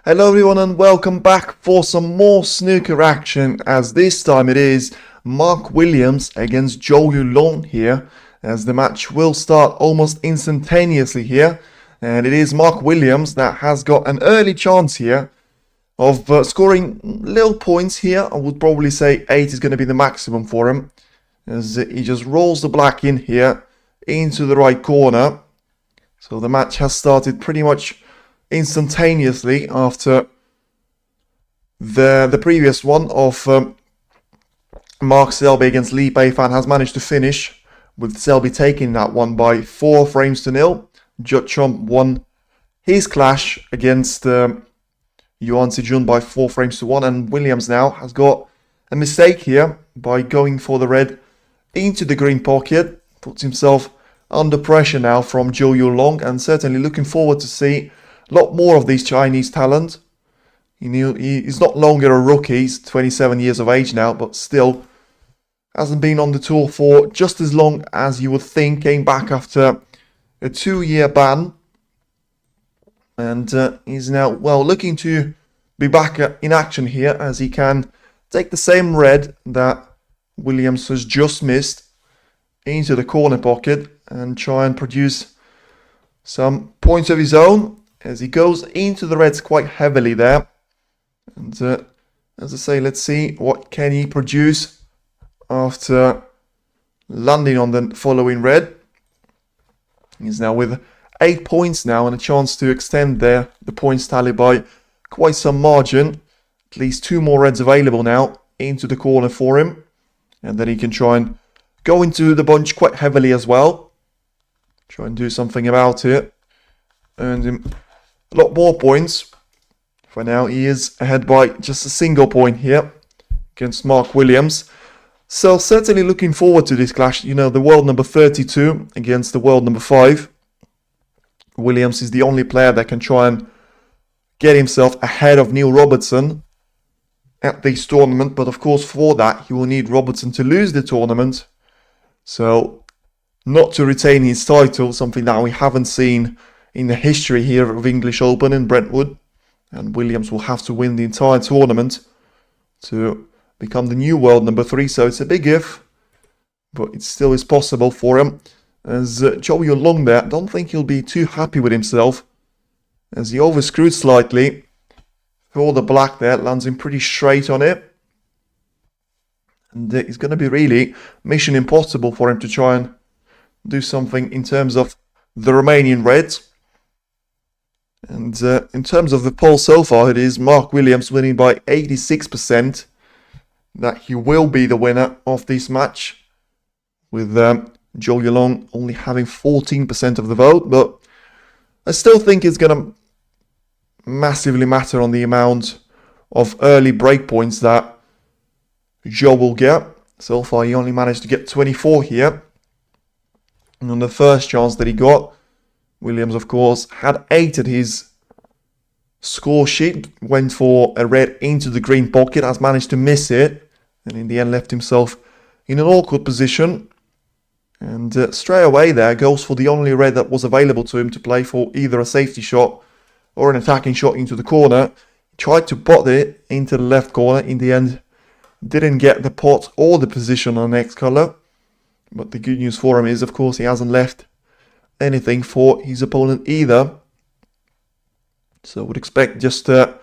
Hello everyone and welcome back for some more snooker action, as this time it is Mark Williams against Zhou Yuelong here, as the match will start almost instantaneously here, and it is Mark Williams that has got an early chance here of scoring little points here. I would probably say 8 is going to be the maximum for him, as he just rolls the black in here into the right corner. So the match has started pretty much instantaneously after the previous one of Mark Selby against Li Beifan has managed to finish, with Selby taking that one by 4 frames to nil. Watchalong won his clash against Yuan Sijun by 4 frames to 1, and Williams now has got a mistake here by going for the red into the green pocket. Puts himself under pressure now from Zhou Yuelong, and certainly looking forward to see a lot more of these Chinese talent. He's not longer a rookie, he's 27 years of age now, but still hasn't been on the tour for just as long as you would think. Came back after a 2-year ban, and he's now, well, looking to be back in action here, as he can take the same red that Williams has just missed into the corner pocket and try and produce some points of his own, as he goes into the reds quite heavily there. And as I say, let's see what can he produce after landing on the following red. He's now with 8 points now, and a chance to extend the points tally by quite some margin. At least 2 more reds available now into the corner for him, and then he can try and go into the bunch quite heavily as well. Try and do something about it. Earned him a lot more points. For now, he is ahead by just a single point here against Mark Williams. So certainly looking forward to this clash. You know, the world number 32 against the world number 5. Williams is the only player that can try and get himself ahead of Neil Robertson at this tournament. But of course, for that, he will need Robertson to lose the tournament. So not to retain his title, something that we haven't seen in the history here of English Open in Brentwood. And Williams will have to win the entire tournament to become the new world number 3. So it's a big if, but it still is possible for him. As Zhou Yuelong there, I don't think he'll be too happy with himself, as he overscrewed slightly. For the black there, lands him pretty straight on it. And it's going to be really mission impossible for him to try and do something in terms of the Romanian reds. And in terms of the poll so far, it is Mark Williams winning by 86%. That he will be the winner of this match, with Zhou Yuelong only having 14% of the vote. But I still think it's going to massively matter on the amount of early breakpoints that Zhou will get. So far, he only managed to get 24 here. And on the first chance that he got, Williams, of course, had 8 at his score sheet, went for a red into the green pocket, has managed to miss it, and in the end left himself in an awkward position. And straight away there, goes for the only red that was available to him to play for either a safety shot or an attacking shot into the corner. He tried to pot it into the left corner. In the end, didn't get the pot or the position on the next colour. But the good news for him is, of course, he hasn't left anything for his opponent either. So I would expect just a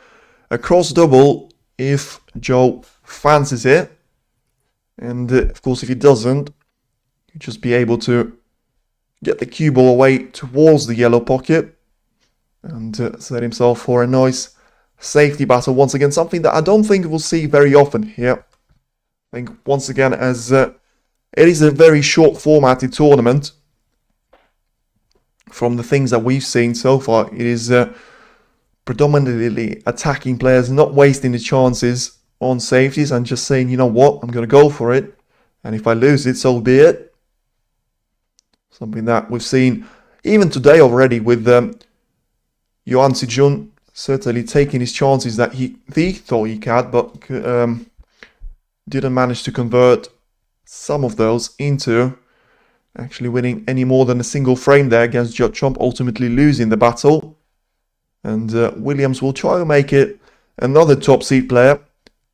cross double if Zhou fancies it. And of course, if he doesn't, he'll just be able to get the cue ball away towards the yellow pocket and set himself for a nice safety battle once again. Something that I don't think we'll see very often here. I think once again, as it is a very short formatted tournament, from the things that we've seen so far, it is predominantly attacking players, not wasting the chances on safeties and just saying, you know what, I'm going to go for it, and if I lose it, so be it. Something that we've seen even today already with Yuan Sijun certainly taking his chances that he thought he had, but didn't manage to convert some of those into actually winning any more than a single frame there against Watchalong, ultimately losing the battle. And Williams will try to make it another top seed player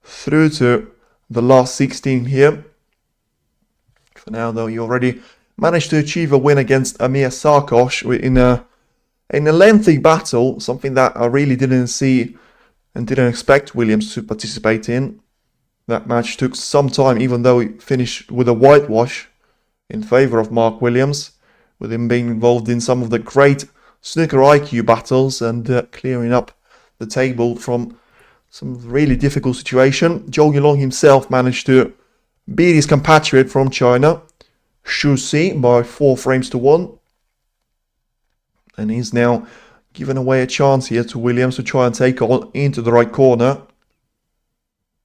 through to the last 16 here. For now, though, he already managed to achieve a win against Amir Sarkosh in a lengthy battle, something that I really didn't see and didn't expect Williams to participate in. That match took some time, even though he finished with a whitewash in favour of Mark Williams, with him being involved in some of the great snooker IQ battles and clearing up the table from some really difficult situation. Zhou Yuelong himself managed to beat his compatriot from China, Zhou, by 4 frames to 1. And he's now given away a chance here to Williams to try and take on into the right corner.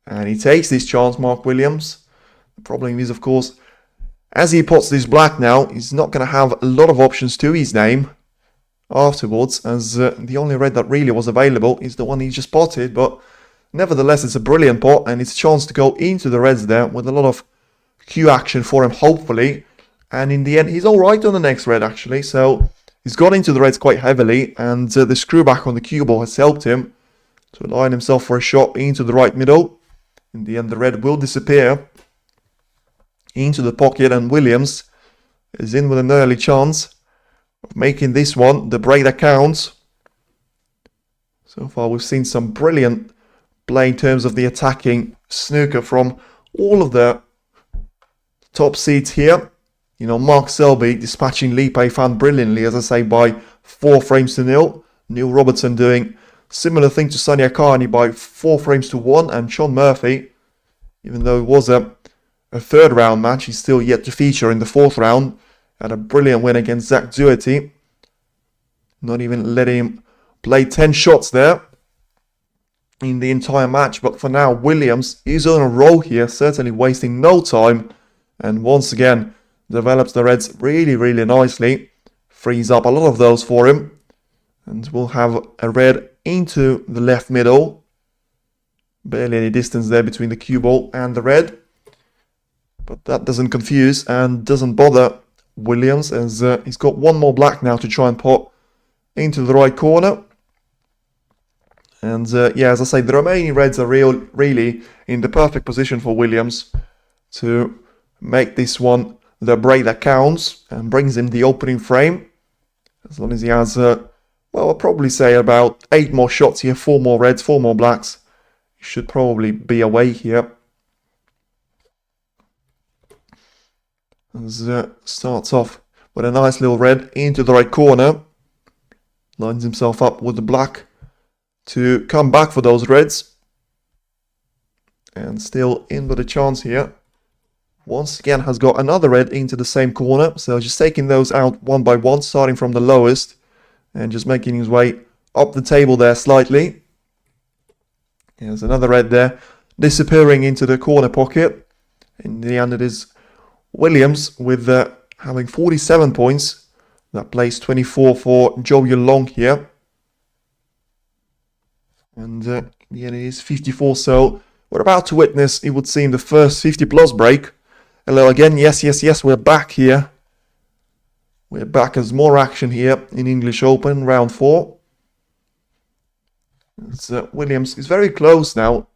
And he takes this chance, Mark Williams. The problem is, of course, as he pots this black now, he's not going to have a lot of options to his name afterwards, as the only red that really was available is the one he just potted. But nevertheless, it's a brilliant pot, and it's a chance to go into the reds there with a lot of cue action for him, hopefully. And in the end, he's all right on the next red, actually. So he's got into the reds quite heavily, and the screw back on the cue ball has helped him to align himself for a shot into the right middle. In the end, the red will disappear into the pocket, and Williams is in with an early chance of making this one the break that counts. So far, we've seen some brilliant play in terms of the attacking snooker from all of the top seeds here. You know, Mark Selby dispatching Li Pei-fan brilliantly, as I say, by 4 frames to 0. Neil Robertson doing similar thing to Sonia Carney by 4 frames to 1. And Sean Murphy, even though it was a third round match, he's still yet to feature in the 4th round. Had a brilliant win against Zach Zuetti. Not even letting him play 10 shots there in the entire match. But for now, Williams is on a roll here, certainly wasting no time. And once again, develops the reds really, really nicely. Frees up a lot of those for him. And we'll have a red into the left middle. Barely any distance there between the cue ball and the red. But that doesn't confuse and doesn't bother Williams, as he's got one more black now to try and pot into the right corner. And yeah, as I say, the remaining reds are really in the perfect position for Williams to make this one the break that counts and brings him the opening frame. As long as he has, well, I'll probably say about 8 more shots here, 4 more reds, 4 more blacks. He should probably be away here. As starts off with a nice little red into the right corner. Lines himself up with the black to come back for those reds. And still in with a chance here. Once again has got another red into the same corner. So just taking those out one by one, starting from the lowest. And just making his way up the table there slightly. There's another red there, disappearing into the corner pocket. In the end, it is Williams with having 47 points. That plays 24 for Zhou Yuelong here. And in the end, it is 54. So we're about to witness, it would seem, the first 50 plus break. Hello again. Yes, we're back here. We're back as more action here in English Open, round 4. Williams is very close now,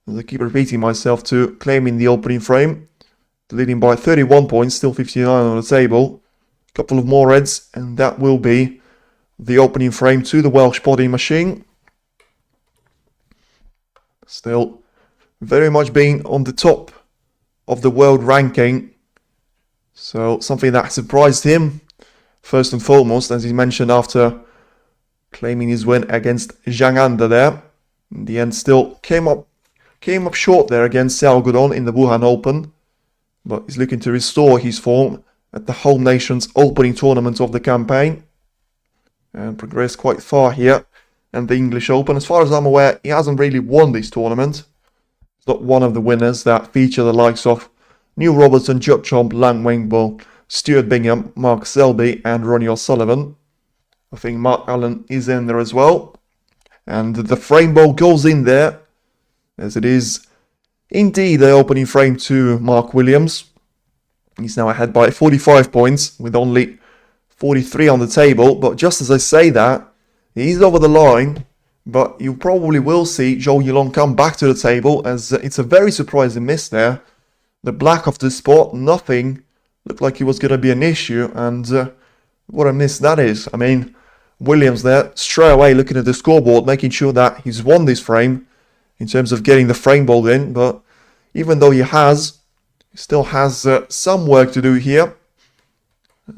as I keep repeating myself, to claiming the opening frame. Leading by 31 points, still 59 on the table. A couple of more reds, and that will be the opening frame to the Welsh potting machine. Still very much being on the top of the world ranking. So something that surprised him, first and foremost, as he mentioned after claiming his win against Zhang Anda there. In the end, still came up short there against Xiao Gudong in the Wuhan Open. But he's looking to restore his form at the home nation's opening tournament of the campaign. And progressed quite far here in the English Open. As far as I'm aware, he hasn't really won this tournament. He's not one of the winners that feature the likes of Neil Robertson, Judd Trump, Lang Wengbo, Stuart Bingham, Mark Selby and Ronnie O'Sullivan. I think Mark Allen is in there as well. And the frame ball goes in there, as it is indeed the opening frame to Mark Williams. He's now ahead by 45 points with only 43 on the table. But just as I say that, He's over the line, but you probably will see Zhou Yuelong come back to the table, as it's a very surprising miss there. The black of the spot, nothing looked like it was going to be an issue, and what a miss that is. I mean, Williams there, straight away looking at the scoreboard, making sure that he's won this frame in terms of getting the frame ball in, but even though he still has some work to do here,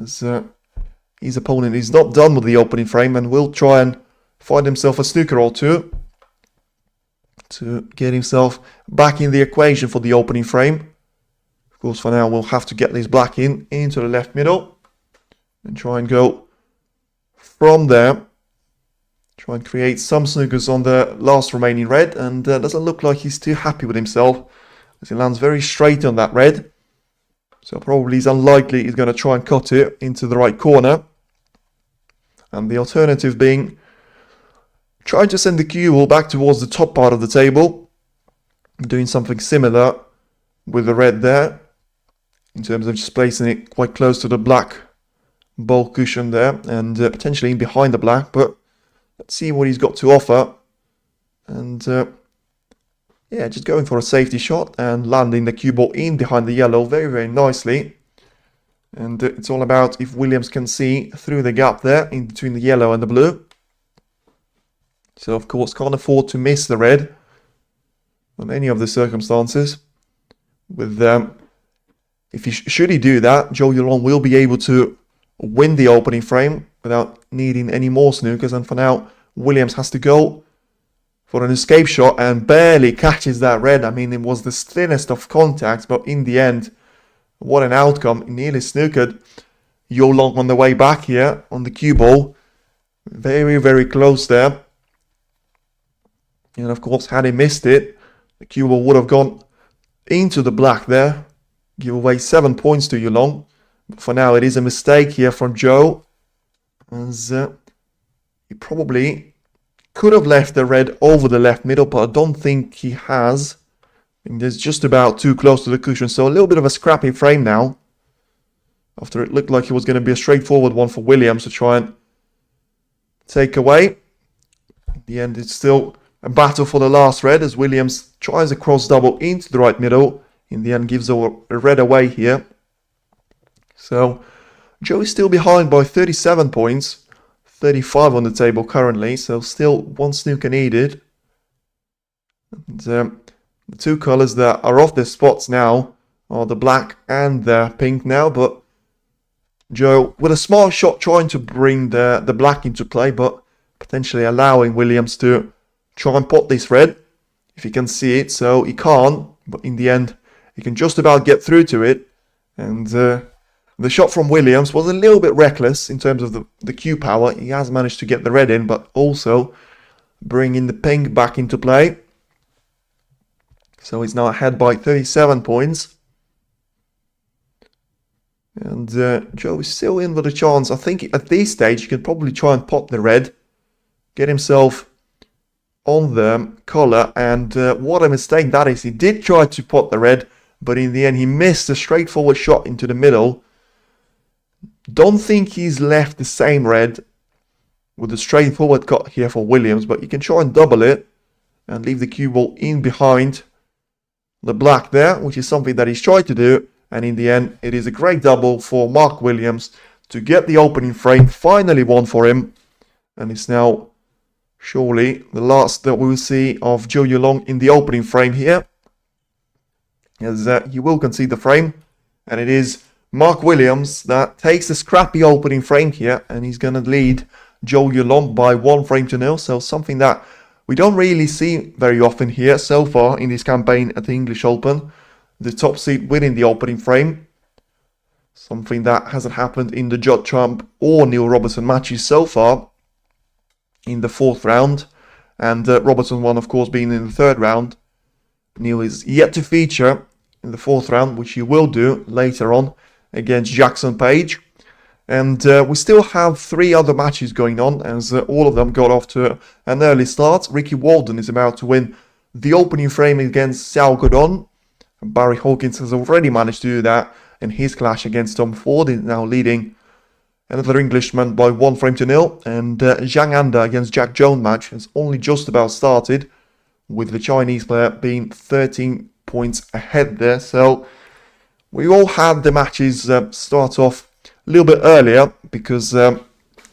as his opponent is not done with the opening frame and will try and find himself a snooker or two to get himself back in the equation for the opening frame. Of course, for now, we'll have to get this black into the left middle and try and go from there. Try and create some snookers on the last remaining red, and doesn't look like he's too happy with himself, as he lands very straight on that red. So probably it's unlikely he's going to try and cut it into the right corner. And the alternative being trying to send the cue ball back towards the top part of the table, doing something similar with the red there, in terms of just placing it quite close to the black ball cushion there, and potentially in behind the black, but let's see what he's got to offer. And yeah, just going for a safety shot and landing the cue ball in behind the yellow very, very nicely. And it's all about if Williams can see through the gap there in between the yellow and the blue. So, of course, can't afford to miss the red on any of the circumstances. With should he do that, Zhou Yuelong will be able to win the opening frame without needing any more snookers. And for now, Williams has to go for an escape shot and barely catches that red. I mean, it was the thinnest of contacts, but in the end, what an outcome. He nearly snookered Yuelong on the way back here on the cue ball. Very, very close there. And of course, had he missed it, the cue ball would have gone into the black there. Give away 7 points to Yuelong. But for now, it is a mistake here from Zhou, as he probably could have left the red over the left middle, but I don't think he has. I think there's just about too close to the cushion, so a little bit of a scrappy frame now, after it looked like it was going to be a straightforward one for Williams to try and take away. In the end, it's still a battle for the last red, as Williams tries a cross double into the right middle. In the end, gives a red away here. So Zhou is still behind by 37 points, 35 on the table currently, so still one snooker needed. And the two colors that are off their spots now are the black and the pink now, but Zhou with a smart shot trying to bring the black into play, but potentially allowing Williams to try and pot this red if he can see it. So he can't, but in the end he can just about get through to it. And the shot from Williams was a little bit reckless in terms of the cue power. He has managed to get the red in, but also bringing the pink back into play. So he's now ahead by 37 points. And Zhou is still in with a chance. I think at this stage he can probably try and pot the red, get himself on the collar. And what a mistake that is. He did try to pot the red, but in the end he missed a straightforward shot into the middle. Don't think he's left the same red with a straightforward cut here for Williams, but you can try and double it and leave the cue ball in behind the black there, which is something that he's tried to do. And in the end, it is a great double for Mark Williams to get the opening frame finally won for him. And it's now surely the last that we will see of Zhou Yuelong in the opening frame here, as he will concede the frame. And it is Mark Williams that takes the scrappy opening frame here, and he's going to lead Zhou Yuelong by 1 frame to 0. So something that we don't really see very often here so far in this campaign at the English Open. The top seed winning the opening frame. Something that hasn't happened in the Judd Trump or Neil Robertson matches so far in the 4th round. And Robertson one, of course, being in the 3rd round. Neil is yet to feature in the 4th round, which he will do later on against Jackson Page. And we still have 3 other matches going on, as all of them got off to an early start. Ricky Walden is about to win the opening frame against Xiao Godon. Barry Hawkins has already managed to do that in his clash against Tom Ford. He's now leading another Englishman by 1-0, and Zhang Anda against Jack Jones match has only just about started, with the Chinese player being 13 points ahead there. So we all had the matches start off a little bit earlier, because the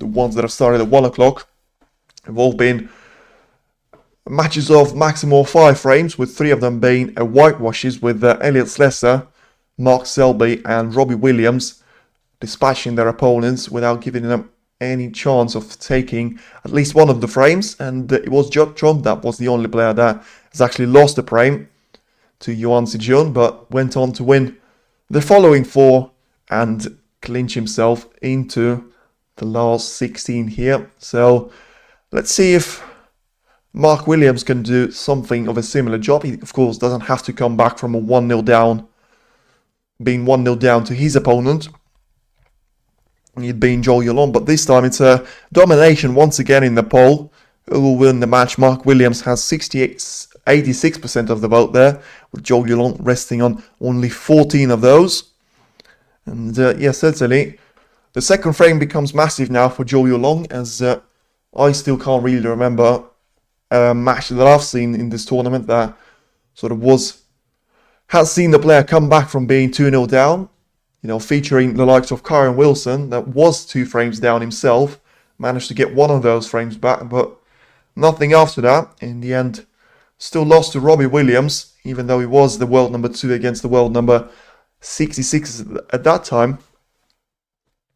ones that have started at 1 o'clock have all been matches of maximum 5 frames, with 3 of them being whitewashes, with Elliot Slessor, Mark Selby and Robbie Williams dispatching their opponents without giving them any chance of taking at least one of the frames. And it was Zhou that was the only player that has actually lost a frame to Yuan Sijun, but went on to win the following 4 and clinch himself into the last 16 here. So let's see if Mark Williams can do something of a similar job. He, of course, doesn't have to come back from a 1-0 down, being 1-0 down to his opponent. He'd been Zhou Yuelong, but this time it's a domination once again in the poll. Who will win the match? Mark Williams has 86% of the vote there, with Zhou Yuelong resting on only 14 of those. And yeah, certainly the second frame becomes massive now for Zhou Yuelong, as I still can't really remember a match that I've seen in this tournament that sort of has seen the player come back from being 2-0 down, you know, featuring the likes of Kyron Wilson, that was 2 frames down himself, managed to get one of those frames back, but nothing after that. In the end, still lost to Robbie Williams, even though he was the world number 2 against the world number 66 at that time.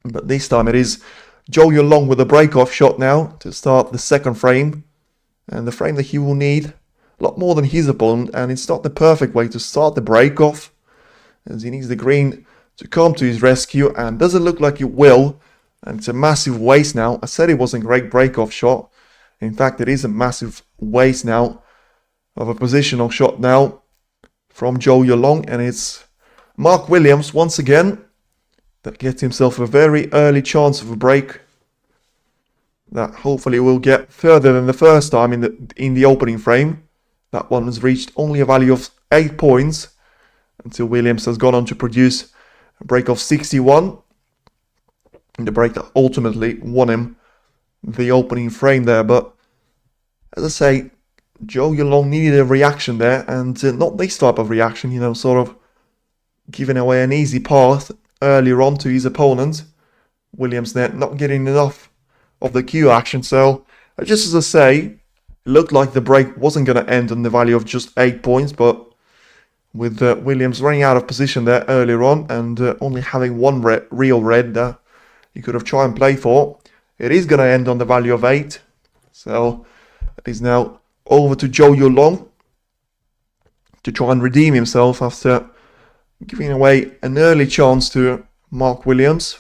But this time it is Zhou Yuelong with a break-off shot now to start the second frame, and the frame that he will need a lot more than his opponent, and it's not the perfect way to start the break-off, as he needs the green to come to his rescue, and doesn't look like it will, and it's a massive waste now. I said it wasn't a great break-off shot. In fact, it is a massive waste now of a positional shot now from Zhou Yuelong, and it's Mark Williams once again that gets himself a very early chance of a break that hopefully will get further than the first time in the opening frame. That one has reached only a value of 8 points until Williams has gone on to produce a break of 61. And the break that ultimately won him the opening frame there. But as I say, Zhou Yuelong needed a reaction there, and not this type of reaction, you know, sort of giving away an easy path earlier on to his opponent. Williams there not getting enough of the Q action. So just as I say, it looked like the break wasn't going to end on the value of just 8 points, but with Williams running out of position there earlier on, and only having one real red that you could have tried and played for, it is going to end on the value of 8. So it is now over to Zhou Yuelong to try and redeem himself after giving away an early chance to Mark Williams.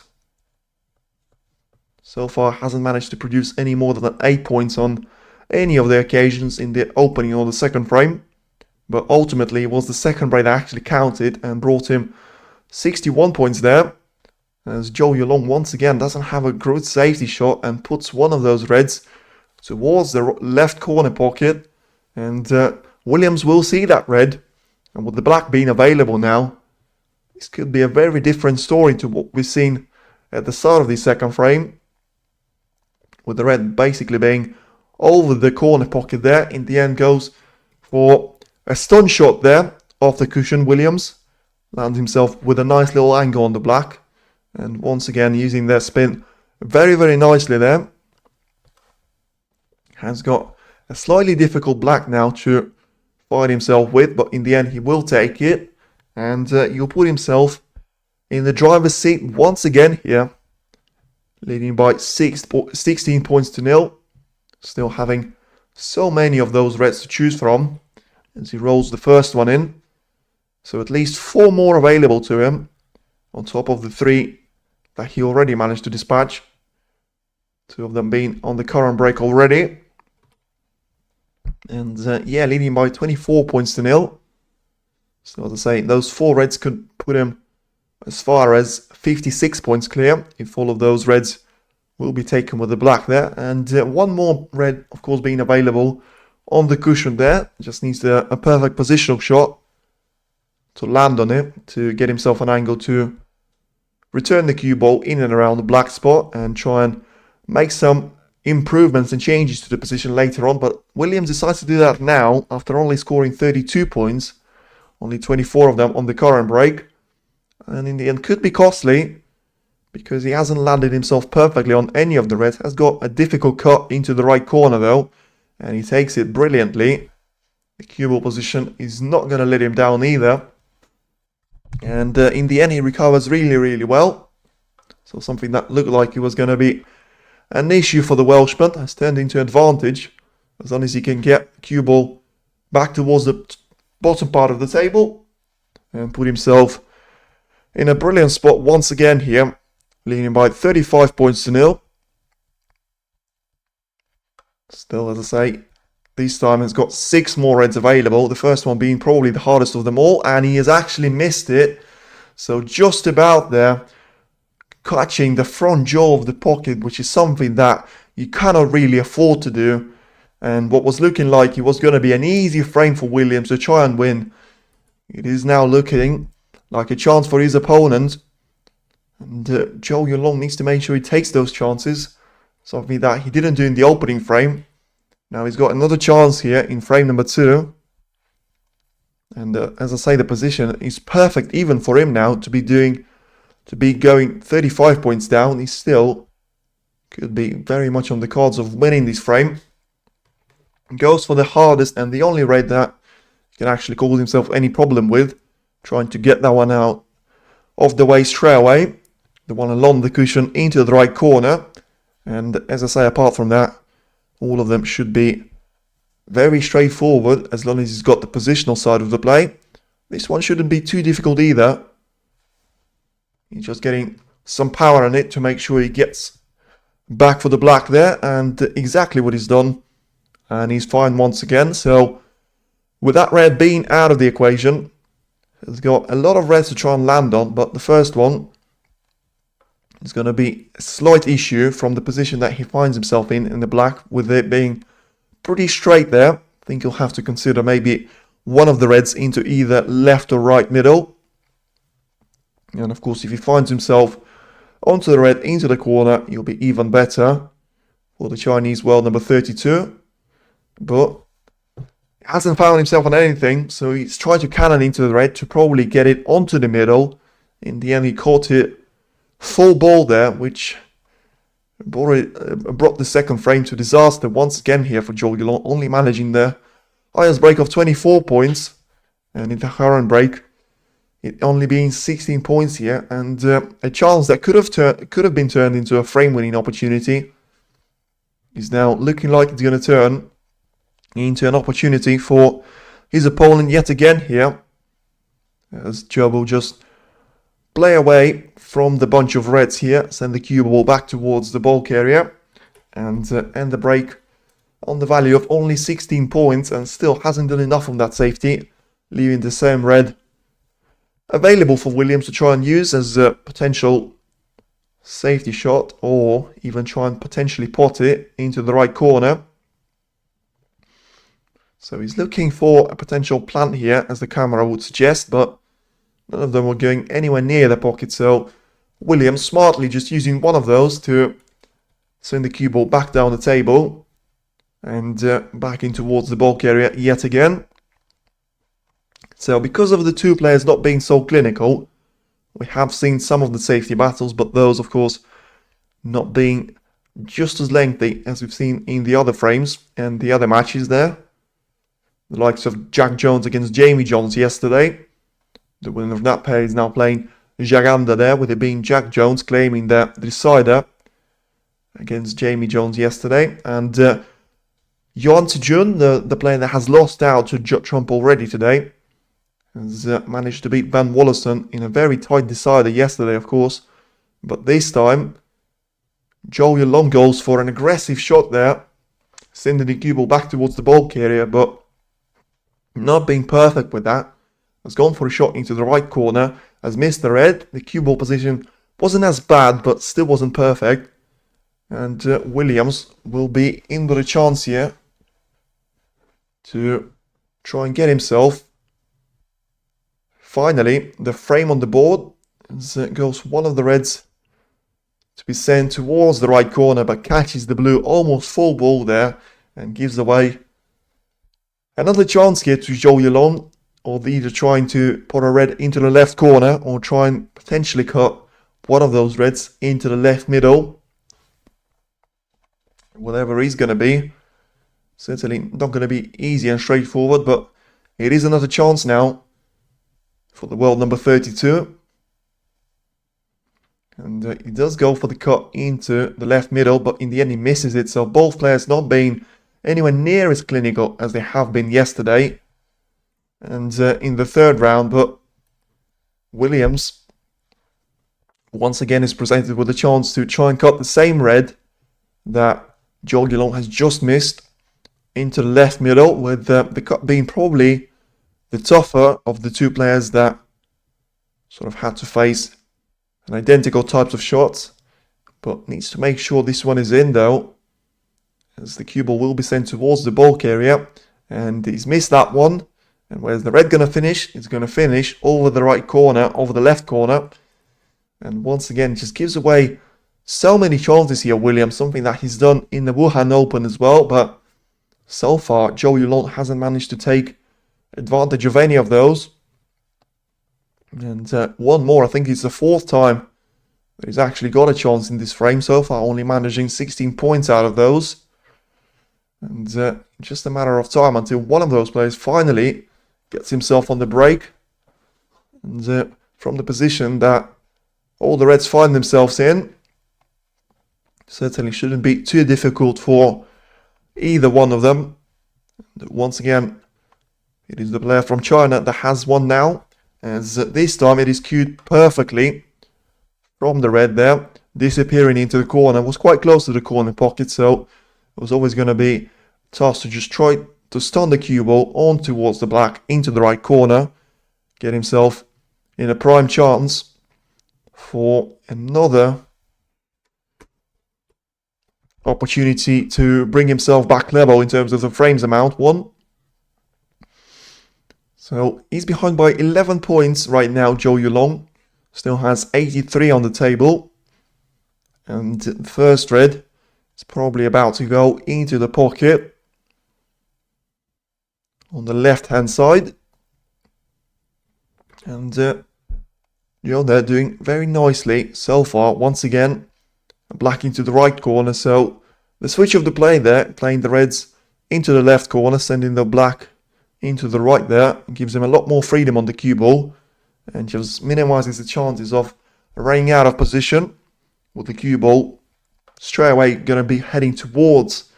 So far hasn't managed to produce any more than 8 points on any of the occasions in the opening or the second frame. But ultimately it was the second break that actually counted and brought him 61 points there. As Zhou Yuelong once again doesn't have a good safety shot and puts one of those reds towards the left corner pocket. And Williams will see that red. And with the black being available now, this could be a very different story to what we've seen at the start of the second frame, with the red basically being over the corner pocket there. In the end goes for a stun shot there off the cushion. Williams lands himself with a nice little angle on the black, and once again using their spin very, very nicely there. Has got a slightly difficult black now to fight himself with, but in the end he will take it, and he'll put himself in the driver's seat once again here, leading by 16 points to 0. Still having so many of those reds to choose from as he rolls the first one in. So at least 4 more available to him, on top of the 3 that he already managed to dispatch. 2 of them being on the current break already. And yeah, leading by 24 points to 0. So as I say, those 4 reds could put him as far as 56 points clear if all of those reds will be taken with the black there. And one more red, of course, being available on the cushion there. Just needs a perfect positional shot to land on it, to get himself an angle to return the cue ball in and around the black spot and try and make some improvements and changes to the position later on. But Williams decides to do that now after only scoring 32 points, only 24 of them on the current break. And in the end could be costly because he hasn't landed himself perfectly on any of the reds. Has got a difficult cut into the right corner though, and he takes it brilliantly. The cue ball position is not going to let him down either. And in the end he recovers really well. So something that looked like it was going to be an issue for the Welshman has turned into advantage. As long as he can get cue ball back towards the bottom part of the table and put himself in a brilliant spot once again here, leading by 35 points to nil. Still, as I say, this time has got 6 more reds available, the first one being probably the hardest of them all, and he has actually missed it. So just about there, catching the front jaw of the pocket, which is something that you cannot really afford to do. And what was looking like it was going to be an easy frame for Williams to try and win, it is now looking like a chance for his opponent. And Zhou Yuelong needs to make sure he takes those chances, something that he didn't do in the opening frame. Now he's got another chance here in frame number 2. And as I say, the position is perfect even for him now to be going 35 points down. He still could be very much on the cards of winning this frame. Goes for the hardest and the only red that he can actually cause himself any problem with, trying to get that one out of the way straight away. The one along the cushion into the right corner. And as I say, apart from that, all of them should be very straightforward as long as he's got the positional side of the play. This one shouldn't be too difficult either. He's just getting some power on it to make sure he gets back for the black there, and exactly what he's done. And he's fine once again. So with that red being out of the equation, he's got a lot of reds to try and land on, but the first one is going to be a slight issue from the position that he finds himself in the black, with it being pretty straight there. I think he'll have to consider maybe one of the reds into either left or right middle. And of course, if he finds himself onto the red into the corner, he'll be even better for the Chinese world number 32. But he hasn't found himself on anything, so he's tried to cannon into the red to probably get it onto the middle. In the end, he caught it full ball there, which brought the second frame to disaster once again here for Zhou Yuelong, only managing the highest break of 24 points. And in the current break, it only being 16 points here, and a chance that could have been turned into a frame-winning opportunity is now looking like it's going to turn into an opportunity for his opponent yet again here, as Zhou will just play away from the bunch of reds here, send the cue ball back towards the bulk area, and end the break on the value of only 16 points, and still hasn't done enough on that safety, leaving the same red available for Williams to try and use as a potential safety shot, or even try and potentially pot it into the right corner. So he's looking for a potential plant here, as the camera would suggest, but none of them were going anywhere near the pocket, so Williams smartly just using one of those to send the cue ball back down the table and back in towards the bulk area yet again. So because of the two players not being so clinical, we have seen some of the safety battles, but those of course not being just as lengthy as we've seen in the other frames and the other matches there. The likes of Jack Jones against Jamie Jones yesterday. The winner of that pair is now playing Jaganda there, with it being Jack Jones claiming the decider against Jamie Jones yesterday. And Yuan Sijun, the player that has lost out to Judd Trump already today, has managed to beat Van Wollerson in a very tight decider yesterday, of course. But this time, Zhou Yuelong goes for an aggressive shot there, sending the cue ball back towards the bulk area, but not being perfect with that. Has gone for a shot into the right corner, has missed the red. The cue ball position wasn't as bad, but still wasn't perfect. And Williams will be in with a chance here to try and get himself finally the frame on the board As it goes one of the reds to be sent towards the right corner, but catches the blue almost full ball there and gives away another chance here to Zhou Yuelong, or either trying to put a red into the left corner or try and potentially cut one of those reds into the left middle. Whatever he's going to be. Certainly not going to be easy and straightforward, but it is another chance now for the world number 32. And he does go for the cut into the left middle, but in the end he misses it. So both players not being anywhere near as clinical as they have been yesterday. And in the third round, but Williams once again is presented with a chance to try and cut the same red that Zhou Yuelong has just missed into the left middle, with the cut being probably the tougher of the two players that sort of had to face an identical types of shots. But needs to make sure this one is in though, as the cue ball will be sent towards the bulk area, and he's missed that one. And where's the red going to finish? It's going to finish over the right corner, over the left corner. And once again, just gives away so many chances here, Williams, something that he's done in the Wuhan Open as well. But so far, Zhou Yuelong hasn't managed to take advantage of any of those. And one more, I think it's the fourth time that he's actually got a chance in this frame so far, only managing 16 points out of those. And just a matter of time until one of those players finally gets himself on the break. And from the position that all the reds find themselves in, certainly shouldn't be too difficult for either one of them. And once again, it is the player from China that has one now, as this time it is cued perfectly from the red there, disappearing into the corner. Was quite close to the corner pocket, so it was always going to be tough to just try to stun the cue ball on towards the black into the right corner, get himself in a prime chance for another opportunity to bring himself back level in terms of the frames amount won. So he's behind by 11 points right now, Zhou Yuelong. Still has 83 on the table. And the first red is probably about to go into the pocket on the left hand side. And Zhou there doing very nicely so far. Once again, black into the right corner. So the switch of the play there, playing the reds into the left corner, sending the black into the right there, gives him a lot more freedom on the cue ball and just minimizes the chances of running out of position with the cue ball straight away going to be heading towards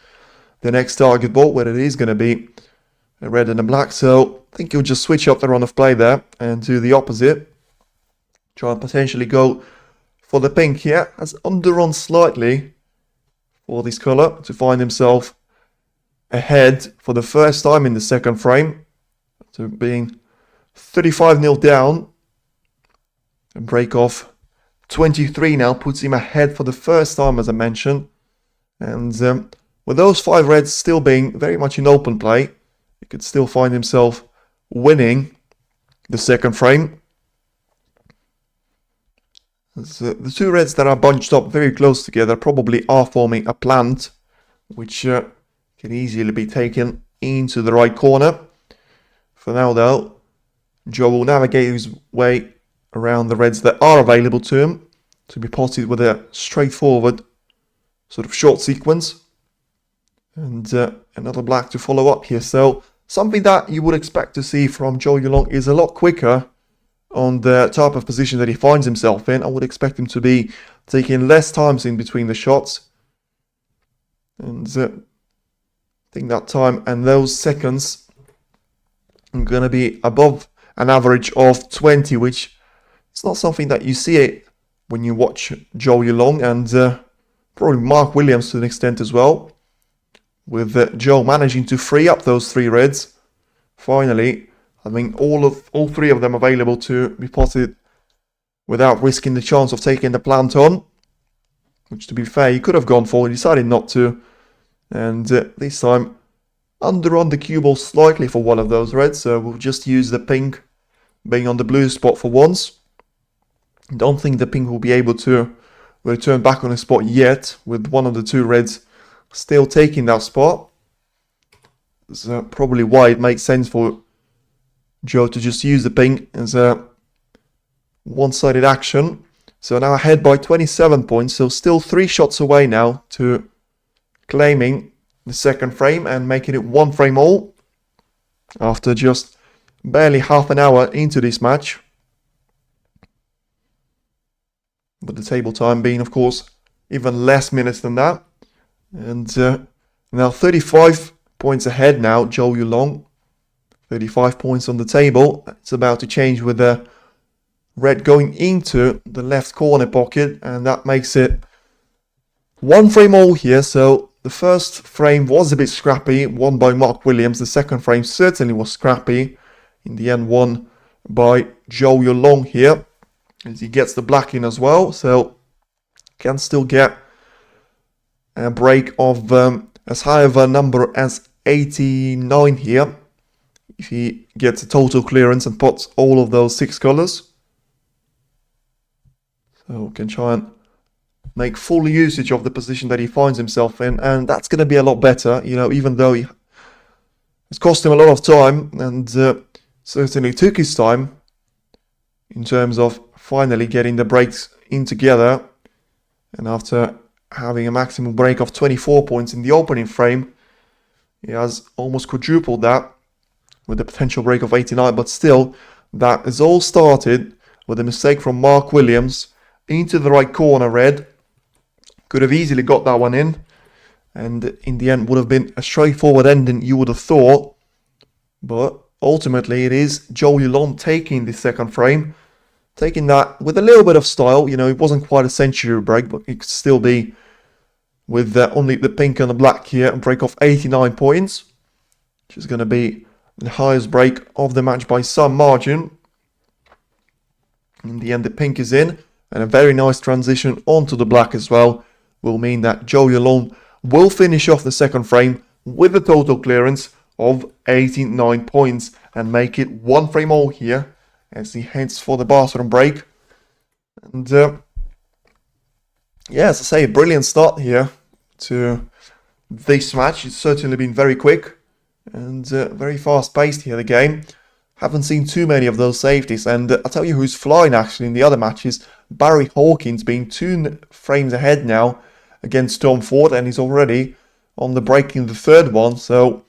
the next target ball, where it is going to be a red and a black. So I think he'll just switch up the run of play there and do the opposite, try and potentially go for the pink here. Has underrun slightly for this colour to find himself ahead for the first time in the second frame, to being 35-0 down. And break off 23 now puts him ahead for the first time, as I mentioned. And with those 5 reds still being very much in open play, he could still find himself winning the second frame. The 2 reds that are bunched up very close together probably are forming a plant, which can easily be taken into the right corner. For now though, Zhou will navigate his way around the reds that are available to him to be potted with a straightforward sort of short sequence. And another black to follow up here. So something that you would expect to see from Zhou Yuelong is a lot quicker on the type of position that he finds himself in. I would expect him to be taking less times in between the shots. And I think that time and those seconds are going to be above an average of 20, which is not something that you see it when you watch Zhou Yuelong, and probably Mark Williams to an extent as well, with Zhou managing to free up those 3 reds. Finally, having all 3 of them available to be potted without risking the chance of taking the plant on, which to be fair he could have gone for, he decided not to. And this time underrun the cue ball slightly for one of those reds, so we'll just use the pink being on the blue spot for once. Don't think the pink will be able to return back on the spot yet, with one of the two reds still taking that spot. So probably why it makes sense for Zhou to just use the pink as a one-sided action. So now ahead by 27 points, so still 3 shots away now to claiming the second frame and making it 1 frame all after just barely half an hour into this match. But the table time being, of course, even less minutes than that. And now 35 points ahead now, Zhou Yuelong. 35 points on the table. It's about to change with the red going into the left corner pocket, and that makes it 1 frame all here. So the first frame was a bit scrappy, won by Mark Williams. The second frame certainly was scrappy. In the end, won by Zhou Yuelong here, as he gets the black in as well. So can still get a break of as high of a number as 89 here, if he gets a total clearance and pots all of those 6 colors. So can try and make full usage of the position that he finds himself in, and that's going to be a lot better, you know, even though it's cost him a lot of time, and certainly took his time in terms of finally getting the breaks in together. And after having a maximum break of 24 points in the opening frame, he has almost quadrupled that with a potential break of 89, but still, that has all started with a mistake from Mark Williams into the right corner red. Could have easily got that one in, and in the end would have been a straightforward ending, you would have thought. But ultimately it is Zhou Yuelong taking the second frame, taking that with a little bit of style. You know, it wasn't quite a century break, but it could still be with only the pink and the black here, a break of 89 points, which is going to be the highest break of the match by some margin. In the end, the pink is in, and a very nice transition onto the black as well will mean that Zhou Yuelong will finish off the second frame with a total clearance of 89 points and make it 1 frame all here as he heads for the bathroom break. And yeah, as I say, brilliant start here to this match. It's certainly been very quick and very fast paced here, the game. Haven't seen too many of those safeties, and I'll tell you who's flying actually in the other matches. Barry Hawkins being 2 frames ahead now against Tom Ford, and he's already on the break in the third one, so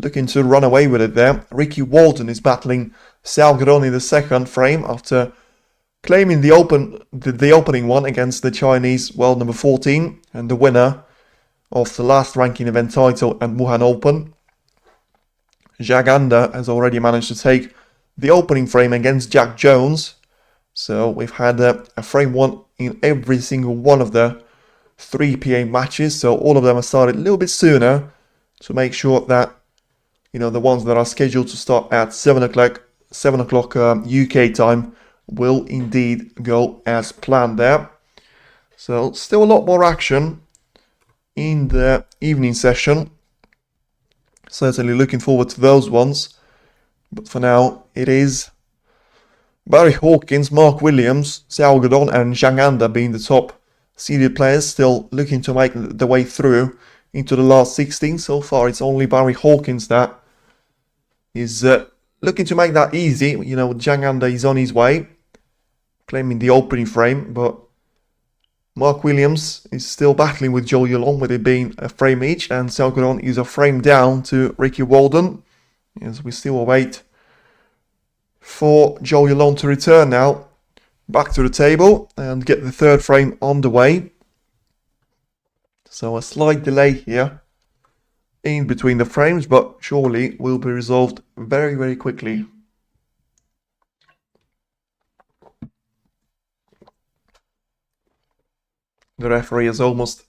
looking to run away with it there. Ricky Walton is battling Salgadon in the second frame after claiming the opening one against the Chinese world number 14 and the winner of the last ranking event title at Wuhan Open. Jaganda has already managed to take the opening frame against Jack Jones. So we've had a frame 1 in every single one of the 3 PA matches. So all of them are started a little bit sooner to make sure that, you know, the ones that are scheduled to start at 7 o'clock UK time will indeed go as planned there. So still a lot more action in the evening session. Certainly looking forward to those ones. But for now, it is Barry Hawkins, Mark Williams, Salgadon and Zhang Anda being the top seeded players, still looking to make the way through into the last 16. So far, it's only Barry Hawkins that is looking to make that easy. You know, Zhang Anda is on his way, claiming the opening frame, but Mark Williams is still battling with Zhou Yuelong, with it being a frame each, and Salgadon is a frame down to Ricky Walden, as we still await for Zhou Yuelong to return now back to the table and get the third frame on the way. So a slight delay here in between the frames, but surely will be resolved very, very quickly. The referee has almost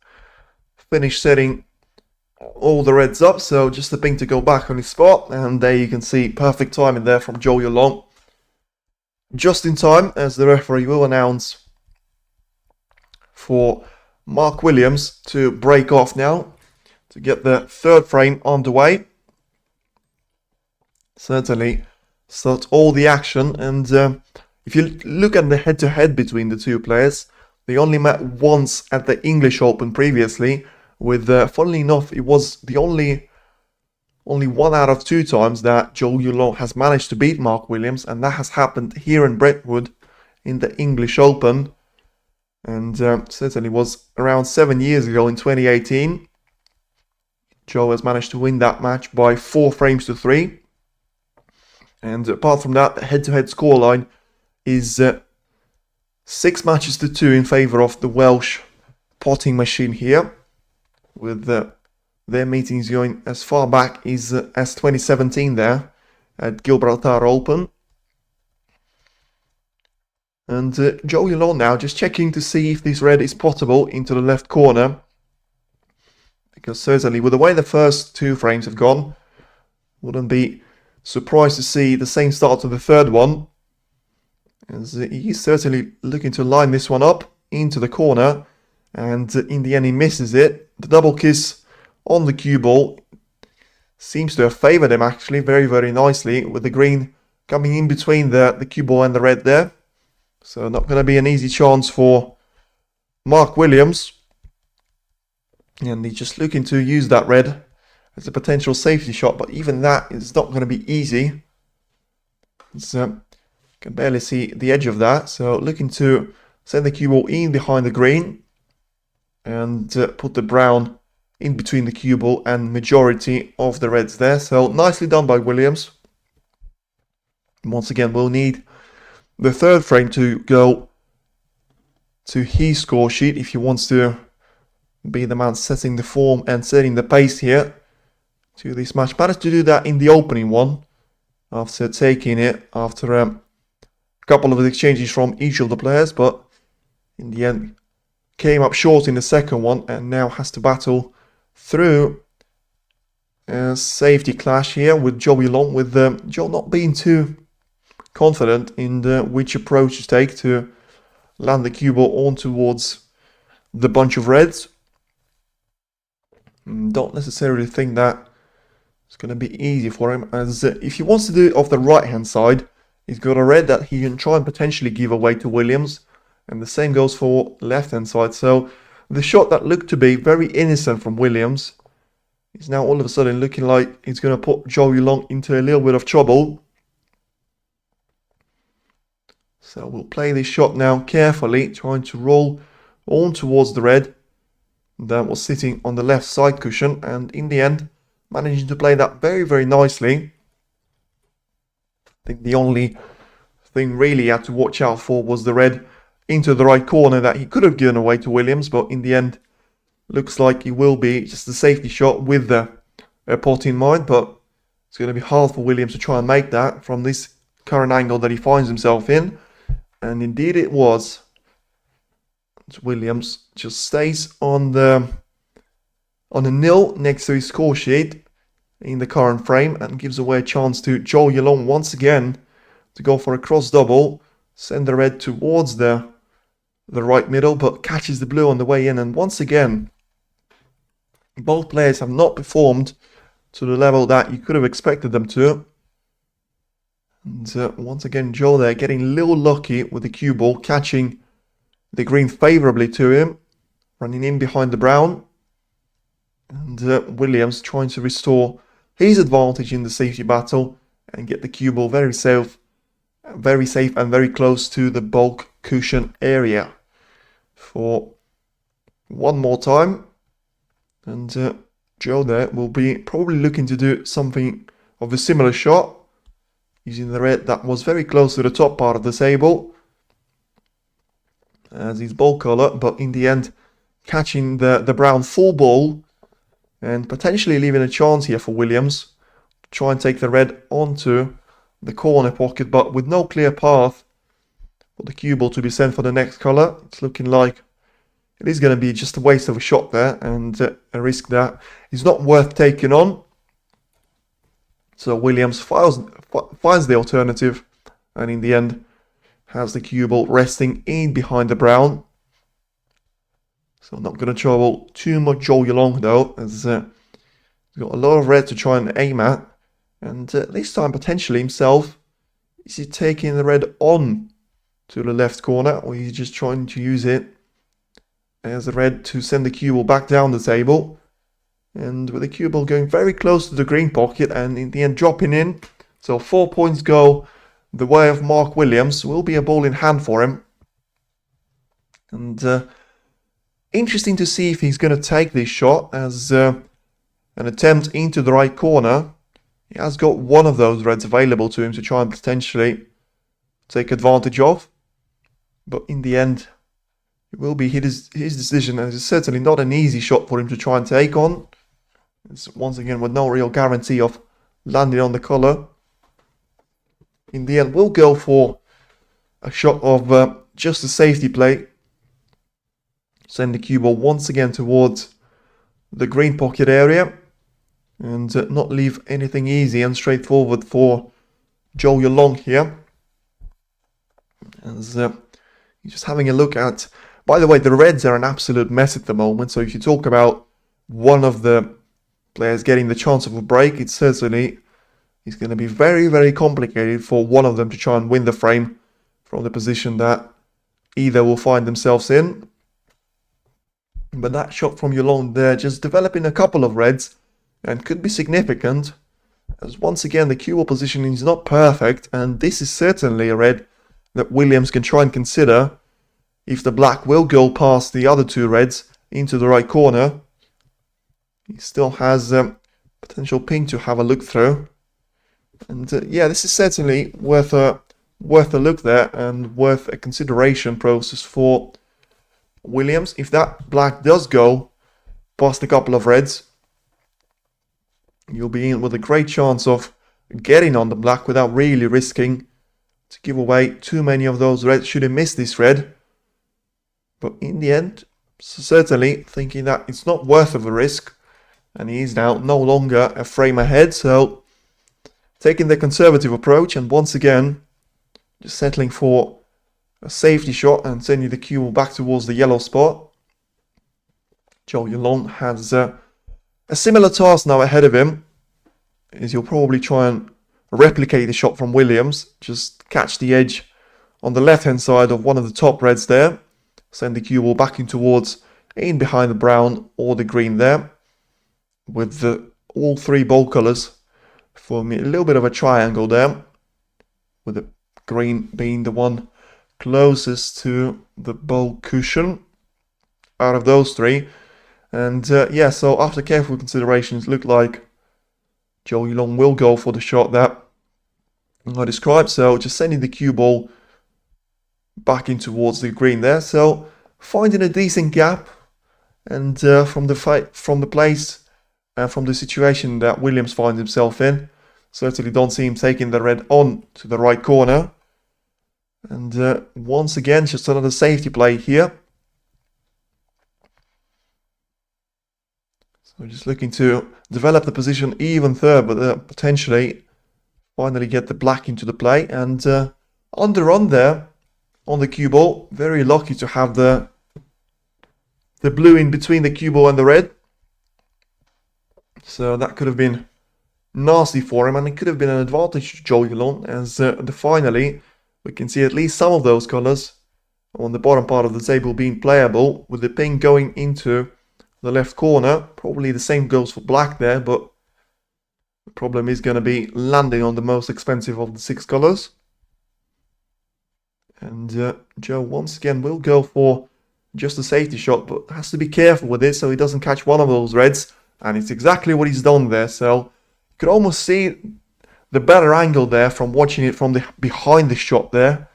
finished setting all the reds up, so just the pink to go back on his spot, and there you can see perfect timing there from Zhou Yuelong. Just in time, as the referee will announce for Mark Williams to break off now, to get the third frame on the way. Certainly start all the action, and If you look at the head-to-head between the two players, they only met once at the English Open previously, with, funnily enough, it was the only 1 out of 2 times that Zhou Yuelong has managed to beat Mark Williams, and that has happened here in Brentwood in the English Open. And certainly was around 7 years ago in 2018. Zhou has managed to win that match by 4 frames to 3. And apart from that, the head-to-head scoreline is 6 matches to 2 in favour of the Welsh potting machine here, with their meetings going as far back as 2017 there at Gibraltar Open. And Zhou Yuelong now just checking to see if this red is pottable into the left corner, because certainly with the way the first 2 frames have gone, wouldn't be surprised to see the same start to the third one, as he's certainly looking to line this one up into the corner, and in the end he misses it. The double kiss on the cue ball seems to have favoured him actually very, very nicely, with the green coming in between the cue ball and the red there. So not going to be an easy chance for Mark Williams. And he's just looking to use that red as a potential safety shot, but even that is not going to be easy. So can barely see the edge of that. So looking to send the cue ball in behind the green and put the brown in between the cue ball and majority of the reds there. So nicely done by Williams. Once again, we'll need the third frame to go to his score sheet if he wants to be the man setting the form and setting the pace here to this match. Managed to do that in the opening one after taking it after a couple of exchanges from each of the players, but in the end came up short in the second one and now has to battle through a safety clash here with Zhou Yuelong, with Zhou not being too confident in which approach to take to land the cue ball on towards the bunch of reds. Don't necessarily think that it's going to be easy for him, as if he wants to do it off the right hand side, he's got a red that he can try and potentially give away to Williams, and the same goes for left hand side. So the shot that looked to be very innocent from Williams is now all of a sudden looking like it's going to put Zhou Yuelong into a little bit of trouble. So we'll play this shot now carefully, trying to roll on towards the red that was sitting on the left side cushion, and in the end managing to play that very, very nicely. I think the only thing really he had to watch out for was the red into the right corner that he could have given away to Williams, but in the end looks like it will be just a safety shot with the pot in mind, but it's going to be hard for Williams to try and make that from this current angle that he finds himself in. And indeed it was. Williams just stays on the nil next to his score sheet in the current frame and gives away a chance to Zhou Yuelong once again to go for a cross double, send the red towards the right middle, but catches the blue on the way in. And once again, both players have not performed to the level that you could have expected them to. And once again, Zhou there getting a little lucky with the cue ball, catching the green favourably to him, running in behind the brown. And Williams trying to restore his advantage in the safety battle and get the cue ball very safe and very close to the bulk cushion area for one more time. And Zhou there will be probably looking to do something of a similar shot, using the red that was very close to the top part of the table as his ball colour, but in the end catching the brown full ball and potentially leaving a chance here for Williams to try and take the red onto the corner pocket, but with no clear path for the cue ball to be sent for the next colour. It's looking like it is going to be just a waste of a shot there, and a risk that is not worth taking on. So Williams finds the alternative, and in the end has the cue ball resting in behind the brown. So not going to trouble too much Zhou Yuelong though, as he's got a lot of red to try and aim at. And this time potentially himself, is he taking the red on to the left corner, or he's just trying to use it as a red to send the cue ball back down the table. And with the cue ball going very close to the green pocket and in the end dropping in. So 4 points go the way of Mark Williams. Will be a ball in hand for him. And interesting to see if he's going to take this shot as an attempt into the right corner. He has got one of those reds available to him to try and potentially take advantage of. But in the end, it will be his decision, and it's certainly not an easy shot for him to try and take on. It's once again with no real guarantee of landing on the colour. In the end, we'll go for a shot of just a safety play. Send the cue ball once again towards the green pocket area. And not leave anything easy and straightforward for Zhou Yuelong here. As he's just having a look at... By the way, the reds are an absolute mess at the moment. So if you talk about one of the players getting the chance of a break, it's certainly is going to be very, very complicated for one of them to try and win the frame from the position that either will find themselves in. But that shot from Yuelong there, just developing a couple of reds, and could be significant, as once again the cue ball positioning is not perfect, and this is certainly a red that Williams can try and consider if the black will go past the other two reds into the right corner. He still has potential pink to have a look through, and yeah, this is certainly worth a look there and worth a consideration process for Williams. If that black does go past a couple of reds, you'll be in with a great chance of getting on the black without really risking to give away too many of those reds should he miss this red. But in the end, certainly thinking that it's not worth of a risk, and he is now no longer a frame ahead, so taking the conservative approach and once again just settling for a safety shot and sending the cue ball back towards the yellow spot. Zhou Yuelong has a similar task now ahead of him, is he'll probably try and replicate the shot from Williams, just catch the edge on the left hand side of one of the top reds there, send the cue ball back in behind the brown or the green there, with all three ball colours forming a little bit of a triangle there, with the green being the one closest to the ball cushion out of those three. And yeah, so after careful considerations, look like Zhou Yuelong will go for the shot that I described. So just sending the cue ball back in towards the green there. So finding a decent gap, and from the situation that Williams finds himself in, certainly don't see him taking the red on to the right corner. And once again, just another safety play here. So just looking to develop the position even further, but potentially finally get the black into the play. And on the run there, on the cue ball, very lucky to have the blue in between the cue ball and the red. So that could have been nasty for him, and it could have been an advantage to Zhou Yuelong, as finally we can see at least some of those colours on the bottom part of the table being playable, with the pink going into the left corner. Probably the same goes for black there, but the problem is going to be landing on the most expensive of the six colours. And Zhou once again will go for just a safety shot, but has to be careful with it so he doesn't catch one of those reds, and it's exactly what he's done there. So you could almost see the better angle there from watching it from behind the shot there,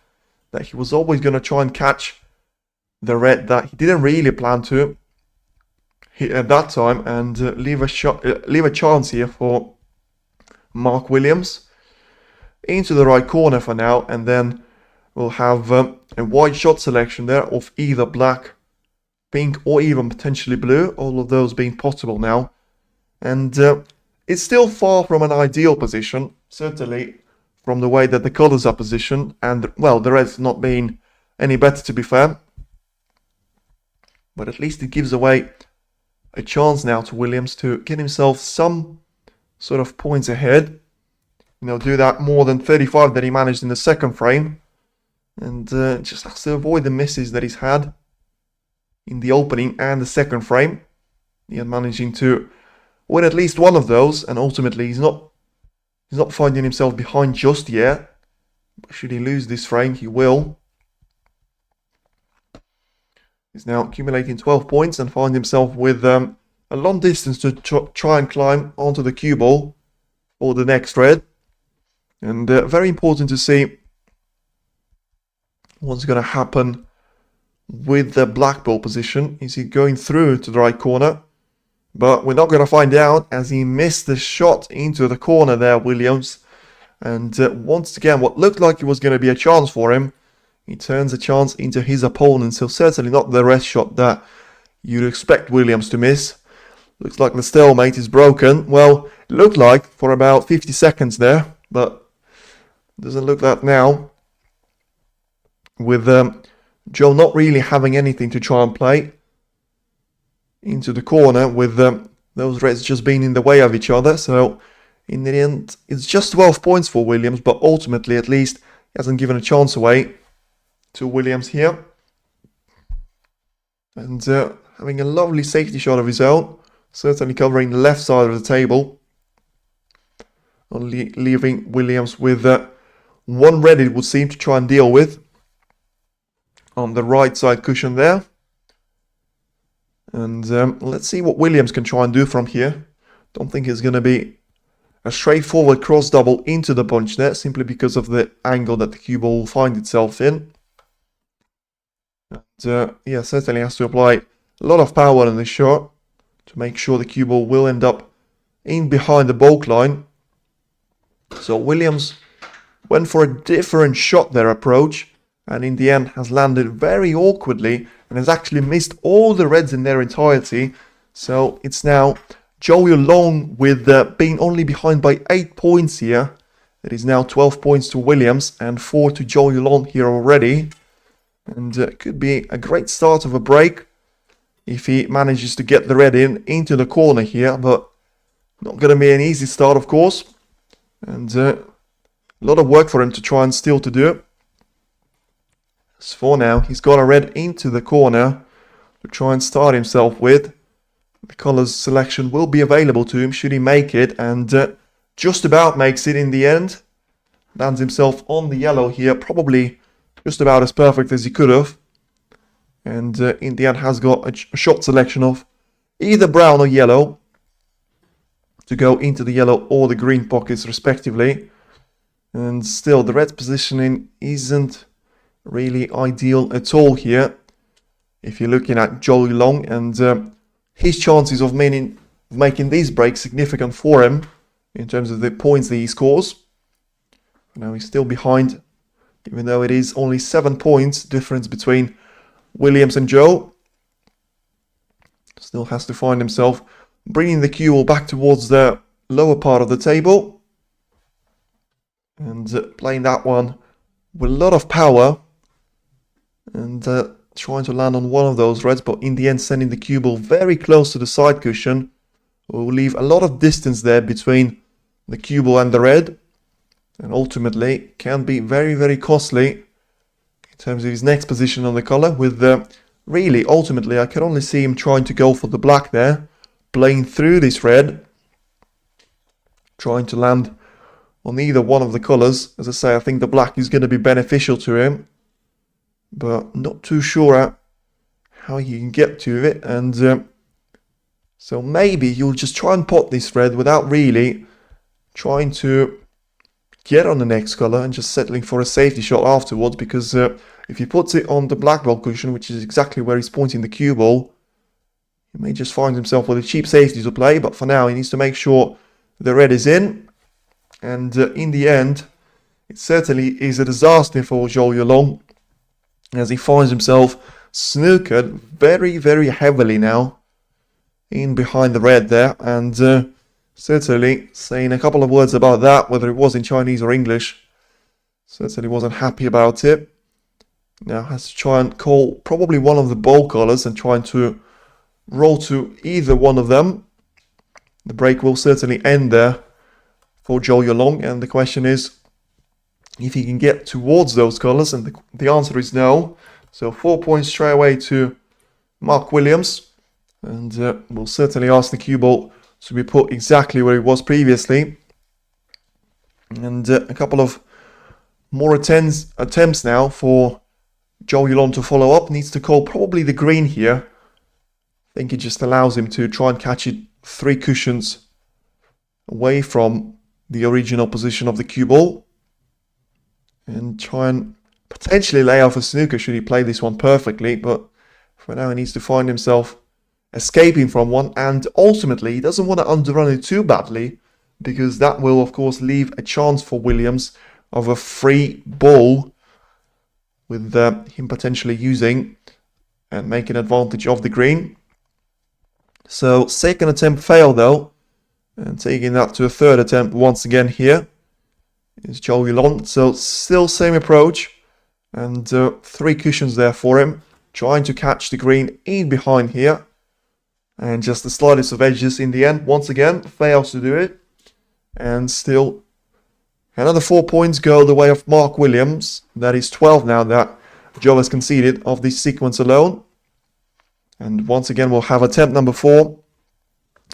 that he was always going to try and catch the red that he didn't really plan to hit at that time, and leave a chance here for Mark Williams into the right corner for now. And then we'll have a wide shot selection there of either black, pink, or even potentially blue, all of those being possible now. And it's still far from an ideal position, certainly from the way that the colours are positioned, and well, the reds not being any better, to be fair. But at least it gives away a chance now to Williams to get himself some sort of points ahead. You know, do that more than 35 that he managed in the second frame. and just has to avoid the misses that he's had in the opening and the second frame. He's managing to win at least one of those, and ultimately he's not finding himself behind just yet. But should he lose this frame, he will. He's now accumulating 12 points and finds himself with a long distance to try and climb onto the cue ball for the next red. And very important to see what's going to happen with the black ball position. Is he going through to the right corner? But we're not going to find out, as he missed the shot into the corner there, Williams. And once again, what looked like it was going to be a chance for him, he turns a chance into his opponent. So certainly not the rest shot that you'd expect Williams to miss. Looks like the stalemate is broken. Well, it looked like for about 50 seconds there, but doesn't look that now. With Zhou not really having anything to try and play into the corner, with those reds just being in the way of each other. So in the end, it's just 12 points for Williams, but ultimately at least he hasn't given a chance away to Williams here. And having a lovely safety shot of his own, certainly covering the left side of the table, only leaving Williams with one red, it would seem, to try and deal with on the right side cushion there. And let's see what Williams can try and do from here. Don't think it's going to be a straightforward cross double into the punch net, simply because of the angle that the cue ball will find itself in. And yeah, certainly has to apply a lot of power in this shot to make sure the cue ball will end up in behind the baulk line. So Williams went for a different shot there approach, and in the end has landed very awkwardly and has actually missed all the reds in their entirety. So it's now Zhou Yuelong with being only behind by 8 points here. It is now 12 points to Williams and 4 to Zhou Yuelong here already. And could be a great start of a break if he manages to get the red into the corner here. But not going to be an easy start, of course. And a lot of work for him to try and still to do. As for now, he's got a red into the corner to try and start himself with. The colours selection will be available to him should he make it, and just about makes it in the end. Lands himself on the yellow here, probably just about as perfect as he could have. And in the end has got a shot selection of either brown or yellow to go into the yellow or the green pockets respectively. And still, the red positioning isn't really ideal at all here. If you're looking at Zhou Yuelong, and his chances of making these breaks significant for him in terms of the points that he scores. Now he's still behind, even though it is only 7 points difference between Williams and Zhou. Still has to find himself bringing the cue ball back towards the lower part of the table. And playing that one with a lot of power. And trying to land on one of those reds, but in the end sending the cue ball very close to the side cushion. Will leave a lot of distance there between the cue ball and the red. And ultimately can be very, very costly in terms of his next position on the colour. With really, ultimately, I can only see him trying to go for the black there. Playing through this red. Trying to land on either one of the colours. As I say, I think the black is going to be beneficial to him. But not too sure how he can get to it. And so maybe you'll just try and pot this red without really trying to get on the next colour and just settling for a safety shot afterwards. Because if he puts it on the black ball cushion, which is exactly where he's pointing the cue ball, he may just find himself with a cheap safety to play. But for now, he needs to make sure the red is in. And in the end, it certainly is a disaster for Zhou Yuelong, as he finds himself snookered very, very heavily now in behind the red there. And certainly saying a couple of words about that, whether it was in Chinese or English. Certainly wasn't happy about it. Now has to try and call probably one of the ball colours and trying to roll to either one of them. The break will certainly end there for Zhou Yuelong, and the question is, if he can get towards those colours, and the answer is no. So 4 points straight away to Mark Williams, and we'll certainly ask the cue ball to be put exactly where it was previously. And a couple of more attempts now for Zhou Yuelong to follow up. Needs to call probably the green here. I think it just allows him to try and catch it 3 cushions away from the original position of the cue ball, and try and potentially lay off a snooker should he play this one perfectly. But for now he needs to find himself escaping from one, and ultimately he doesn't want to underrun it too badly, because that will of course leave a chance for Williams of a free ball, with him potentially using and making advantage of the green. So second attempt failed though, and taking that to a third attempt once again here is Zhou Yuelong. So still same approach, and 3 cushions there for him, trying to catch the green in behind here, and just the slightest of edges in the end. Once again fails to do it, and still another 4 points go the way of Mark Williams. That is 12 now that Zhou has conceded of this sequence alone. And once again we'll have attempt number 4.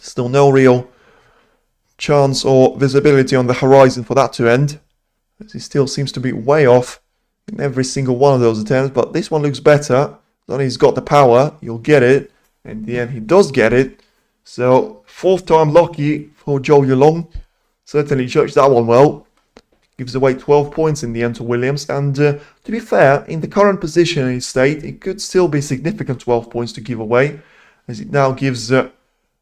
Still no real chance or visibility on the horizon for that to end, as he still seems to be way off in every single one of those attempts. But this one looks better. As long as he's got the power, you'll get it. In the end he does get it. So 4th time lucky for Zhou Yuelong. Certainly judged that one well. Gives away 12 points in the end to Williams. And to be fair, in the current position in his state, it could still be significant 12 points to give away, as it now gives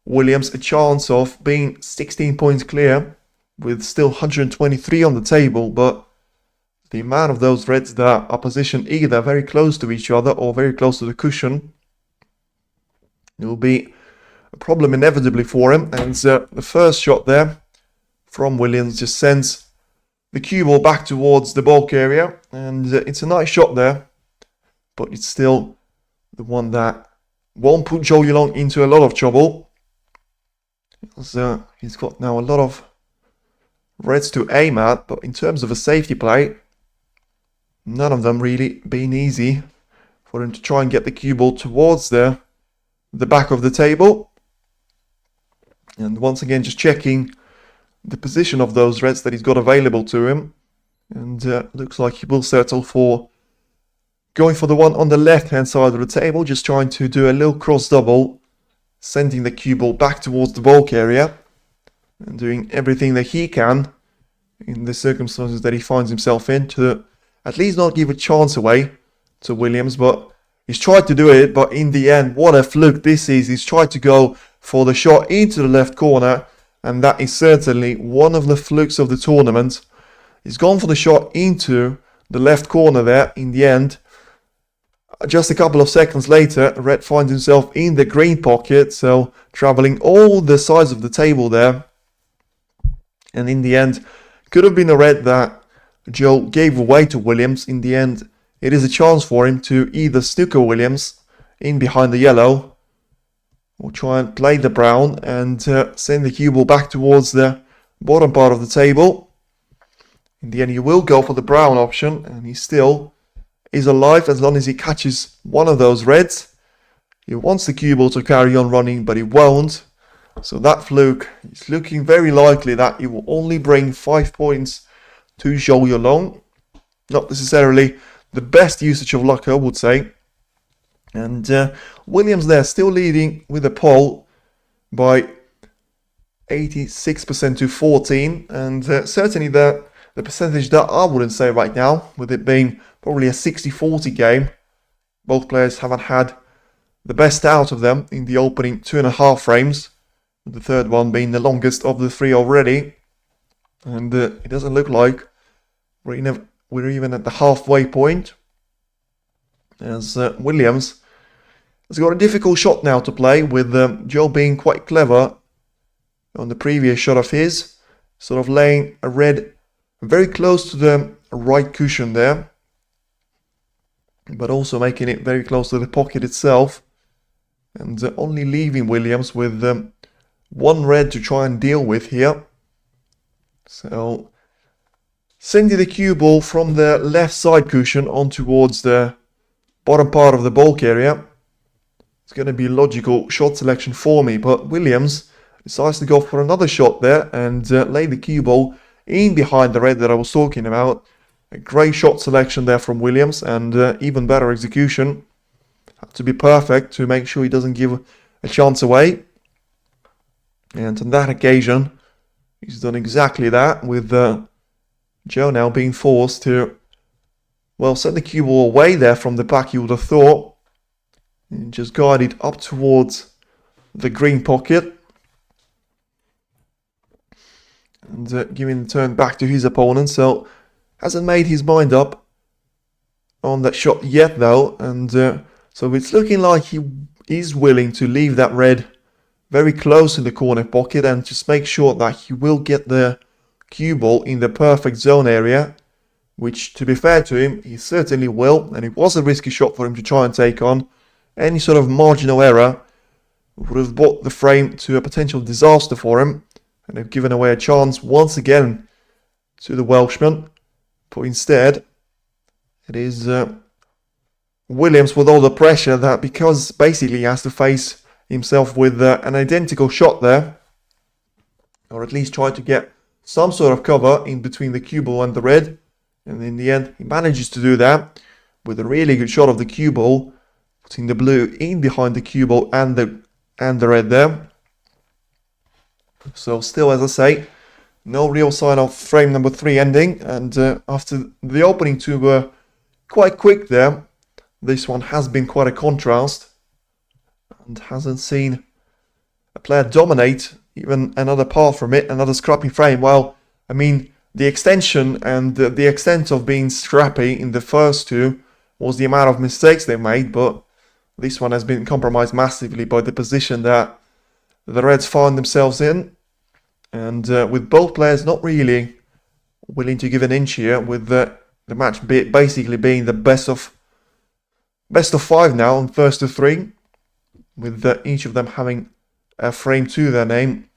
Williams a chance of being 16 points clear, with still 123 on the table. But the amount of those reds that are positioned either very close to each other or very close to the cushion, it will be a problem inevitably for him. And the first shot there from Williams just sends the cue ball back towards the bulk area, and it's a nice shot there, but it's still the one that won't put Zhou Yuelong into a lot of trouble. So he's got now a lot of reds to aim at, but in terms of a safety play, none of them really being easy for him to try and get the cue ball towards the back of the table. And once again just checking the position of those reds that he's got available to him, and looks like he will settle for going for the one on the left hand side of the table, just trying to do a little cross double, sending the cue ball back towards the bulk area, and doing everything that he can in the circumstances that he finds himself in to at least not give a chance away to Williams. But he's tried to do it, but in the end, what a fluke this is. He's tried to go for the shot into the left corner, and that is certainly one of the flukes of the tournament. He's gone for the shot into the left corner there. In the end, just a couple of seconds later, Red finds himself in the green pocket, so traveling all the sides of the table there. And in the end, could have been a red that Zhou gave away to Williams. In the end, it is a chance for him to either snooker Williams in behind the yellow, or try and play the brown and send the cue ball back towards the bottom part of the table. In the end, he will go for the brown option, and he still is alive as long as he catches one of those reds. He wants the cue ball to carry on running, but he won't. So that fluke is looking very likely that it will only bring 5 points to Zhou Yuelong. Not necessarily the best usage of luck, I would say. And Williams there still leading with a pole by 86% to 14, and certainly the percentage that I wouldn't say right now, with it being probably a 60-40 game. Both players haven't had the best out of them in the opening 2.5 frames, with the third one being the longest of the 3 already. And it doesn't look like we're even at the halfway point, as Williams has got a difficult shot now to play, with Zhou being quite clever on the previous shot of his, sort of laying a red very close to the right cushion there, but also making it very close to the pocket itself, and only leaving Williams with one red to try and deal with here. So sending the cue ball from the left side cushion on towards the bottom part of the bulk area. It's going to be a logical shot selection for me, but Williams decides to go for another shot there and lay the cue ball in behind the red that I was talking about. A great shot selection there from Williams, and even better execution. Had to be perfect to make sure he doesn't give a chance away. And on that occasion, he's done exactly that, with Zhou now being forced to, well, send the cue ball away there from the back, you would have thought. And just guide it up towards the green pocket. And giving the turn back to his opponent. So, hasn't made his mind up on that shot yet though. And so it's looking like he is willing to leave that red very close in the corner pocket and just make sure that he will get the cue ball in the perfect zone area. Which, to be fair to him, he certainly will. And it was a risky shot for him to try and take on. Any sort of marginal error would have brought the frame to a potential disaster for him. And have given away a chance once again to the Welshman. But instead, it is Williams with all the pressure that, because basically he has to face himself with an identical shot there. Or at least try to get some sort of cover in between the cue ball and the red. And in the end, he manages to do that with a really good shot of the cue ball. Putting the blue in behind the cue ball and the red there. So still, as I say, no real sign of frame number 3 ending, and after the opening two were quite quick there, this one has been quite a contrast and hasn't seen a player dominate even another part from it, another scrappy frame. Well, I mean, the extension and the extent of being scrappy in the first two was the amount of mistakes they made, but this one has been compromised massively by the position that the Reds found themselves in. And with both players not really willing to give an inch here, with the match basically being the best of 5 now and first to 3, with each of them having a frame to their name.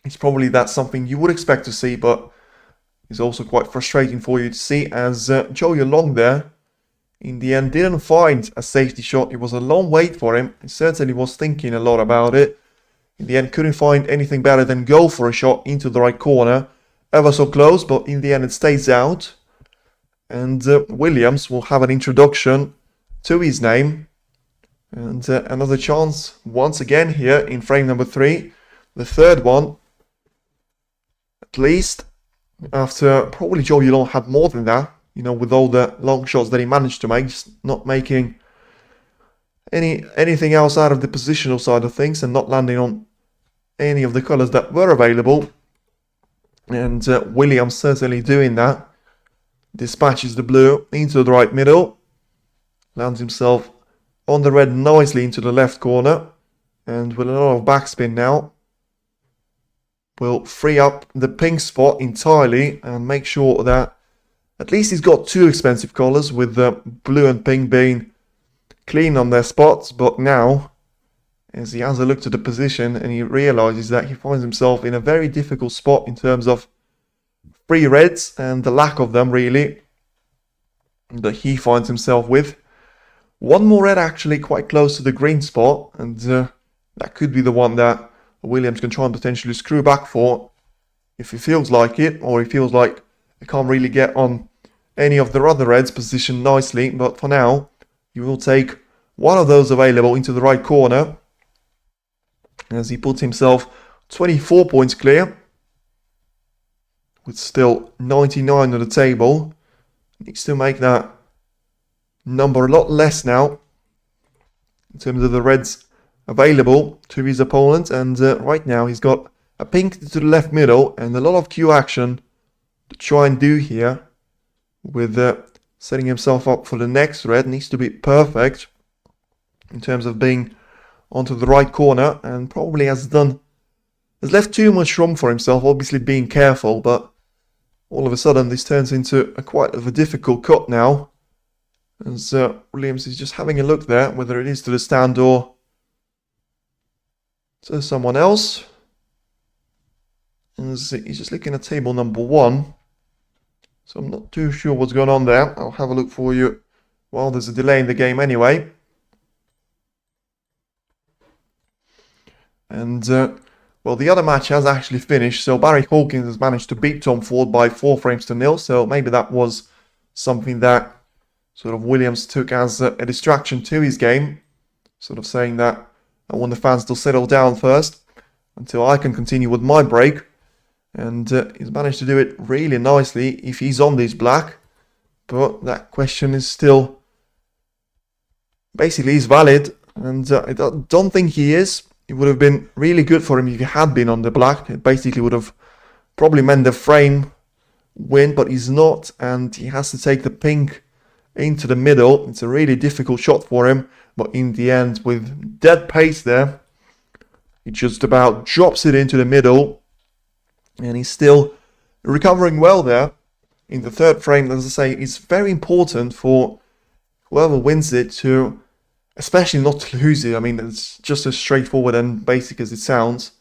It's probably that's something you would expect to see, but it's also quite frustrating for you to see, as Zhou Yuelong there in the end didn't find a safety shot. It was a long wait for him. He certainly was thinking a lot about it. In the end, couldn't find anything better than go for a shot into the right corner. Ever so close, but in the end it stays out. And Williams will have an introduction to his name. And another chance once again here in frame number 3. The third one, at least, after probably Zhou Yuelong had more than that. You know, with all the long shots that he managed to make, just not making anything else out of the positional side of things and not landing on any of the colours that were available. And Williams certainly doing that. Dispatches the blue into the right middle. Lands himself on the red nicely into the left corner. And with a lot of backspin now, will free up the pink spot entirely and make sure that at least he's got 2 expensive colours, with blue and pink being clean on their spots. But now, as he has a look to the position and he realises that he finds himself in a very difficult spot in terms of free reds and the lack of them really that he finds himself with. One more red actually quite close to the green spot, and that could be the one that Williams can try and potentially screw back for if he feels like it, or he feels like he can't really get on any of the other reds positioned nicely. But for now, he will take one of those available into the right corner as he puts himself 24 points clear, with still 99 on the table. Needs to make that number a lot less now in terms of the reds available to his opponent. And right now he's got a pink to the left middle and a lot of Q action to try and do here, with setting himself up for the next red. Needs to be perfect in terms of being onto the right corner, and probably has left too much room for himself, obviously being careful, but all of a sudden this turns into quite of a difficult cut now, as Williams is just having a look there, whether it is to the stand or to someone else. And he's just looking at table number 1. So I'm not too sure what's going on there. I'll have a look for you while there's a delay in the game anyway. And, well, the other match has actually finished. So Barry Hawkins has managed to beat Tom Ford by 4 frames to nil. So maybe that was something that sort of Williams took as a distraction to his game. Sort of saying that I want the fans to settle down first until I can continue with my break. And he's managed to do it really nicely if he's on this black. But that question is still basically is valid. And I don't think he is. It would have been really good for him if he had been on the black. It basically would have probably meant the frame win, but he's not. And he has to take the pink into the middle. It's a really difficult shot for him. But in the end, with dead pace there, he just about drops it into the middle. And he's still recovering well there in the third frame. As I say, it's very important for whoever wins it to, especially not to lose it. I mean, it's just as straightforward and basic as it sounds.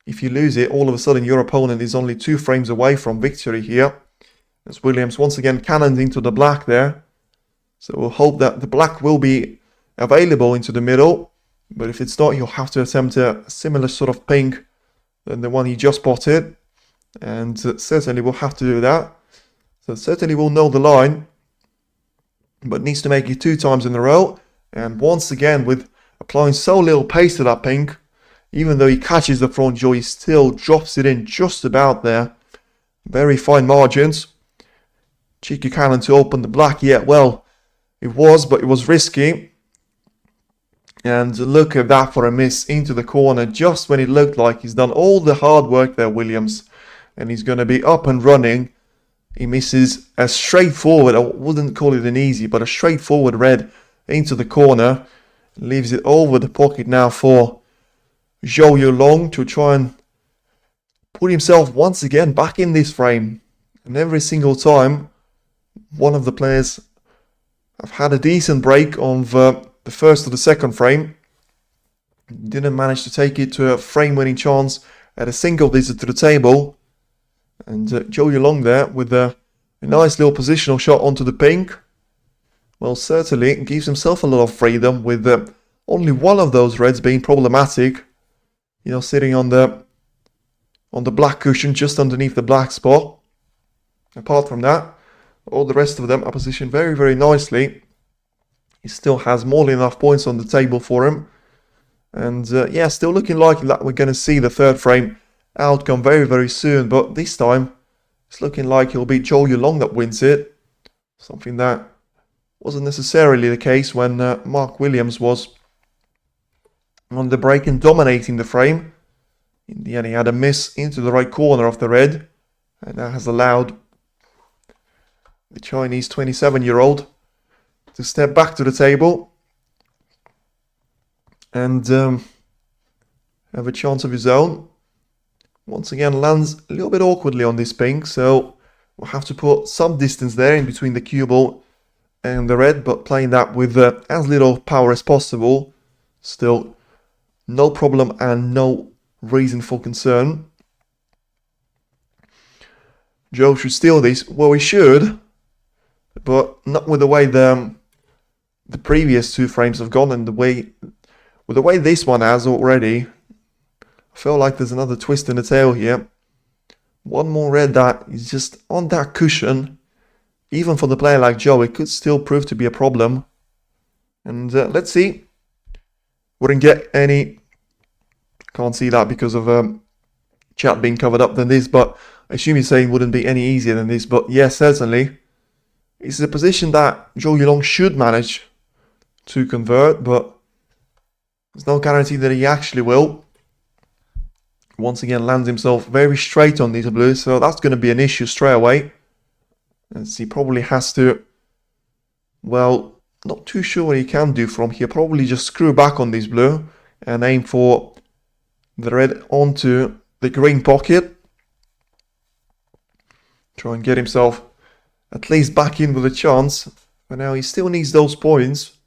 If you lose it, all of a sudden your opponent is only 2 frames away from victory here. As Williams once again cannoned into the black there. So we'll hope that the black will be available into the middle. But if it's not, you'll have to attempt a similar sort of pink than the one he just spotted. And certainly will have to do that. So certainly will know the line. But needs to make it 2 times in a row. And once again, with applying so little pace to that pink, even though he catches the front jaw, he still drops it in just about there. Very fine margins. Cheeky cannon to open the black. Yeah, well, it was, but it was risky. And look at that for a miss into the corner, just when it looked like he's done all the hard work there, Williams. And he's going to be up and running. He misses a straightforward, I wouldn't call it an easy, but a straightforward red into the corner. Leaves it over the pocket now for Zhou Yuelong to try and put himself once again back in this frame. And every single time, one of the players have had a decent break on the first or the second frame. Didn't manage to take it to a frame-winning chance at a single visit to the table. And Zhou Yuelong there with a nice little positional shot onto the pink. Well, certainly gives himself a lot of freedom with only one of those reds being problematic. You know, sitting on the black cushion just underneath the black spot. Apart from that, all the rest of them are positioned very, very nicely. He still has more than enough points on the table for him. And yeah, still looking like that we're going to see the third frame outcome very, very soon. But this time, it's looking like it'll be Zhou Yuelong that wins it. Something that wasn't necessarily the case when Mark Williams was on the break and dominating the frame. In the end, he had a miss into the right corner of the red. And that has allowed the Chinese 27-year-old to step back to the table and have a chance of his own. Once again, lands a little bit awkwardly on this pink, so we'll have to put some distance there in between the cue ball and the red, but playing that with as little power as possible. Still, no problem and no reason for concern. Zhou should steal this. Well, he should, but not with the way the previous 2 frames have gone and with the way this one has already. I feel like there's another twist in the tail here. One more red that is just on that cushion. Even for the player like Zhou, it could still prove to be a problem. And let's see. Wouldn't get any. Can't see that because of chat being covered up than this, but I assume you're saying wouldn't be any easier than this. But yes, certainly. It's a position that Zhou Yuelong should manage to convert, but there's no guarantee that he actually will. Once again, lands himself very straight on these blues, so that's going to be an issue straight away. As he probably has to, well, not too sure what he can do from here. Probably just screw back on this blue and aim for the red onto the green pocket. Try and get himself at least back in with a chance. But now he still needs those points.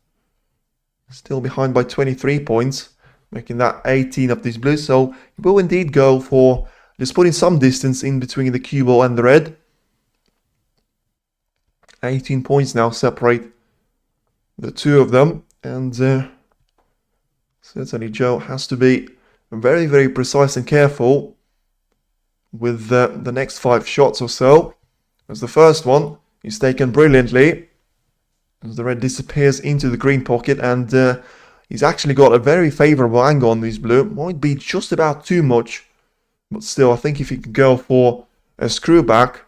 Still behind by 23 points, making that 18 of this blue. So he will indeed go for just putting some distance in between the cue ball and the red. 18 points now separate the two of them, and certainly Zhou has to be very, very precise and careful with the next 5 shots or so, as the first one is taken brilliantly as the red disappears into the green pocket, and he's actually got a very favourable angle on this blue. Might be just about too much, but still I think if he could go for a screw back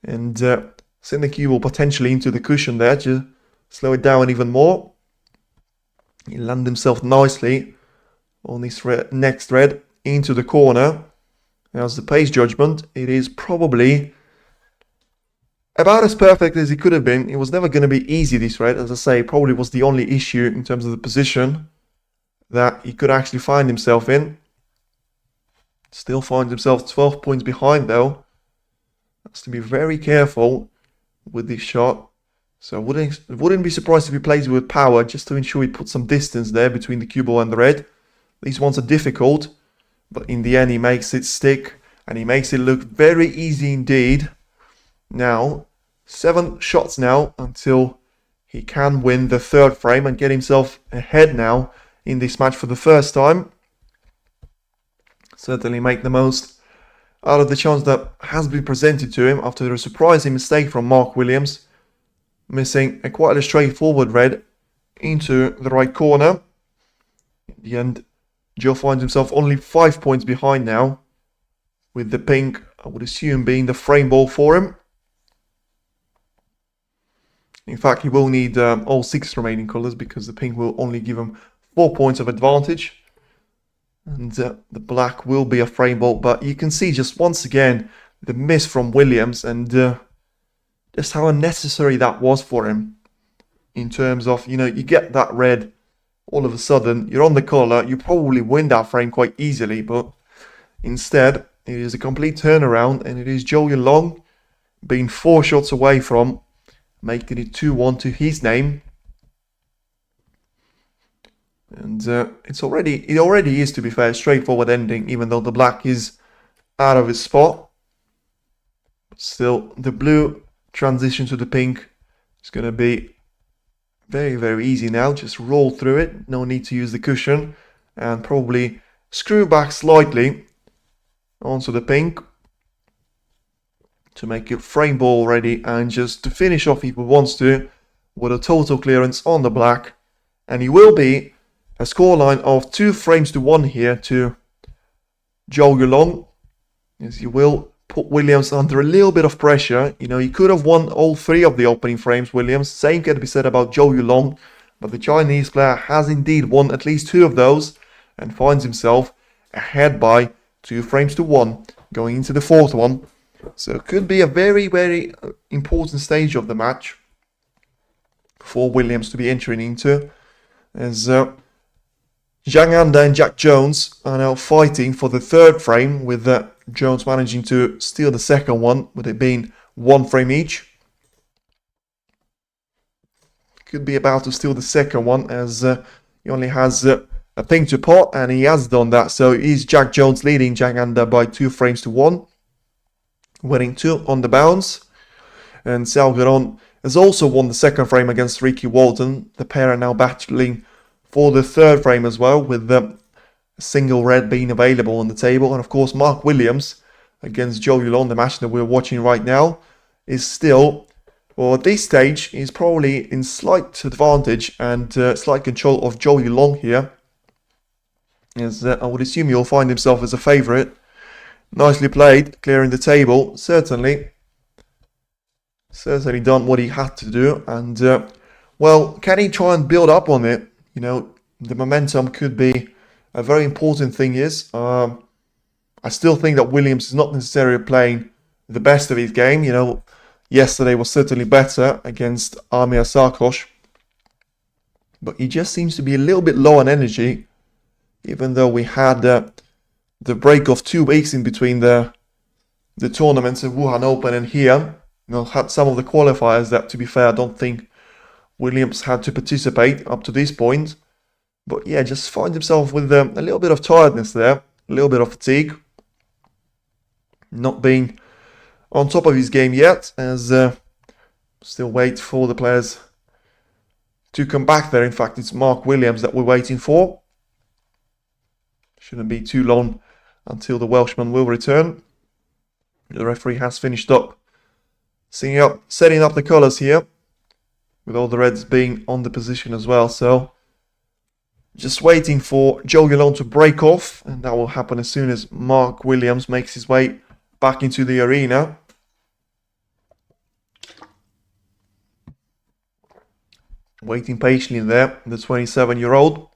and send the cue ball potentially into the cushion there to slow it down even more, he landed himself nicely on this next red into the corner. As the pace judgment, it is probably about as perfect as it could have been. It was never going to be easy, this red. As I say, probably was the only issue in terms of the position that he could actually find himself in. Still finds himself 12 points behind though. Has to be very careful with this shot. So wouldn't be surprised if he plays with power just to ensure he puts some distance there between the cue ball and the red. These ones are difficult, but in the end he makes it stick and he makes it look very easy indeed. Now, 7 shots now until he can win the third frame and get himself ahead now in this match for the first time. Certainly make the most out of the chance that has been presented to him after a surprising mistake from Mark Williams, missing a quite a straightforward red into the right corner. In the end, Zhou finds himself only 5 points behind now, with the pink, I would assume, being the frame ball for him. In fact, he will need all 6 remaining colours because the pink will only give him 4 points of advantage. And the black will be a frame ball, but you can see just once again the miss from Williams and just how unnecessary that was for him. In terms of, you get that red, all of a sudden you're on the colour, you probably win that frame quite easily, but instead it is a complete turnaround and it is Zhou Yuelong being 4 shots away from making it 2-1 to his name. And it already is, to be fair, a straightforward ending, even though the black is out of his spot. But still, the blue transition to the pink is going to be very, very easy now. Just roll through it. No need to use the cushion. And probably screw back slightly onto the pink to make it frame ball ready. And just to finish off if he wants to with a total clearance on the black. And he will be a scoreline of 2 frames to 1 here to Zhou Yuelong, as he will put Williams under a little bit of pressure. He could have won all 3 of the opening frames, Williams. Same can be said about Zhou Yuelong, but the Chinese player has indeed won at least 2 of those and finds himself ahead by 2 frames to 1 going into the 4th one. So it could be a very, very important stage of the match for Williams to be entering into, as Zhang Anda and Jack Jones are now fighting for the 3rd frame, with Jones managing to steal the 2nd one, with it being 1 frame each. Could be about to steal the 2nd one, as he only has a pink to pot, and he has done that. So it is Jack Jones leading Zhang Anda by 2 frames to 1, winning 2 on the bounce. And Xiao Guoran has also won the 2nd frame against Ricky Walton. The pair are now battling for the 3rd frame as well, with the single red being available on the table. And of course, Mark Williams against Zhou Yuelong, the match that we're watching right now, is still, well, at this stage, is probably in slight advantage and slight control of Zhou Yuelong here, as I would assume he'll find himself as a favourite. Nicely played, clearing the table. Certainly done what he had to do. And, well, can he try and build up on it? The momentum could be a very important thing. I still think that Williams is not necessarily playing the best of his game. Yesterday was certainly better against Amir Sarkosh, but he just seems to be a little bit low on energy, even though we had the break of 2 weeks in between the tournaments of Wuhan Open and here. Had some of the qualifiers that, to be fair, I don't think Williams had to participate up to this point. But yeah, just finds himself with a little bit of tiredness there, a little bit of fatigue. Not being on top of his game yet, as Still wait for the players to come back there. In fact, it's Mark Williams that we're waiting for. Shouldn't be too long until the Welshman will return. The referee has finished up setting up the colours here, with all the reds being on the position as well. So just waiting for Zhou Yuelong to break off, and that will happen as soon as Mark Williams makes his way back into the arena. Waiting patiently there, the 27-year-old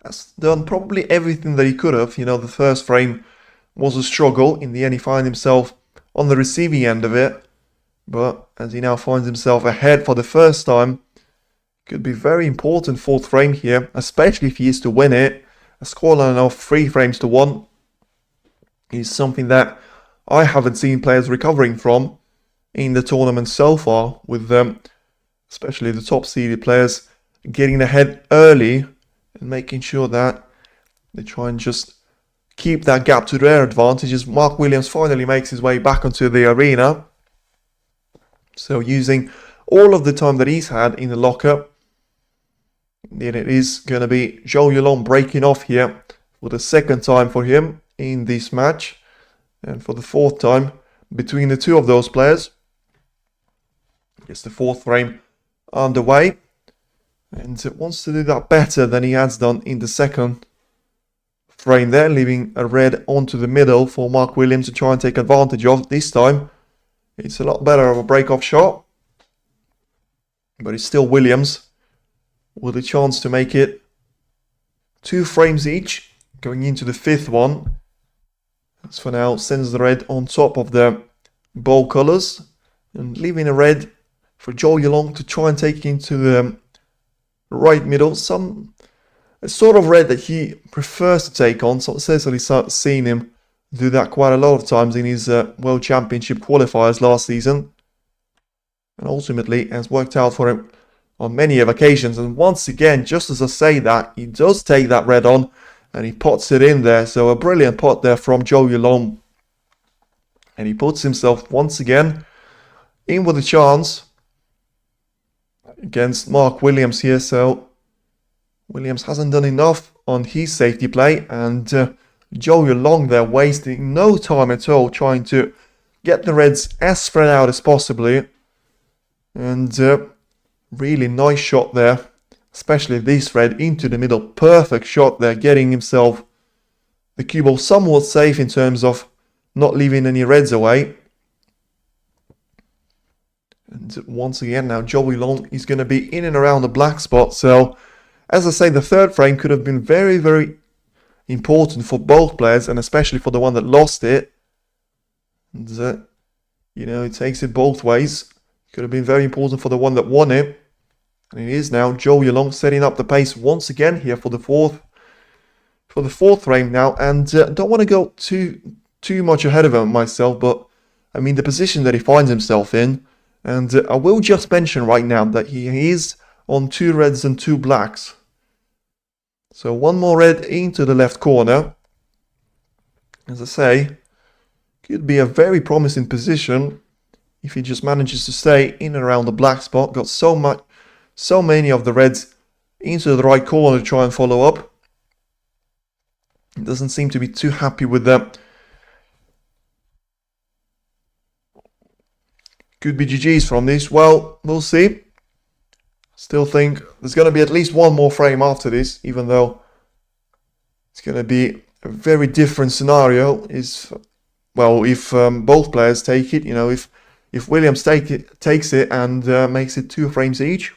has done probably everything that he could have. The first frame was a struggle. In the end, he found himself on the receiving end of it. But as he now finds himself ahead for the first time, could be very important fourth frame here, especially if he is to win it. A scoreline of 3 frames to 1 is something that I haven't seen players recovering from in the tournament so far, with especially the top-seeded players getting ahead early and making sure that they try and just keep that gap to their advantage as Mark Williams finally makes his way back onto the arena. So using all of the time that he's had in the locker, then it is going to be Zhou Yuelong breaking off here for the second time for him in this match, and for the 4th time between the two of those players. It's the 4th frame underway, and it wants to do that better than he has done in the 2nd frame there, leaving a red onto the middle for Mark Williams to try and take advantage of. This time it's a lot better of a break-off shot, but it's still Williams with a chance to make it 2 frames each going into the 5th one. As for now, sends the red on top of the bowl colours and leaving a red for Zhou Yuelong to try and take into the right middle. A sort of red that he prefers to take on. So certainly seen him do that quite a lot of times in his World Championship qualifiers last season, and ultimately has worked out for him on many of occasions. And once again, just as I say that, he does take that red on and he pots it in there. So a brilliant pot there from Zhou Yuelong, and he puts himself once again in with a chance against Mark Williams here. So Williams hasn't done enough on his safety play, and Zhou Yuelong there wasting no time at all trying to get the reds as spread out as possibly. And really nice shot there, especially this red into the middle. Perfect shot there, getting himself the cue ball somewhat safe in terms of not leaving any reds away. And once again now Zhou Yuelong is going to be in and around the black spot. So as I say, the 3rd frame could have been very, very important for both players, and especially for the one that lost it. And it takes it both ways. Could have been very important for the one that won it. And it is now Zhou Yuelong setting up the pace once again here for the 4th frame now. And I don't want to go too much ahead of him myself, but I mean the position that he finds himself in. And I will just mention right now that he is on 2 reds and 2 blacks. So 1 more red into the left corner. As I say, could be a very promising position if he just manages to stay in and around the black spot. Got so many of the reds into the right corner to try and follow up. He doesn't seem to be too happy with that. Could be GG's from this. Well, we'll see. Still think there's going to be at least 1 more frame after this, even though it's going to be a very different scenario. If both players take it, if Williams takes it and makes it 2 frames each,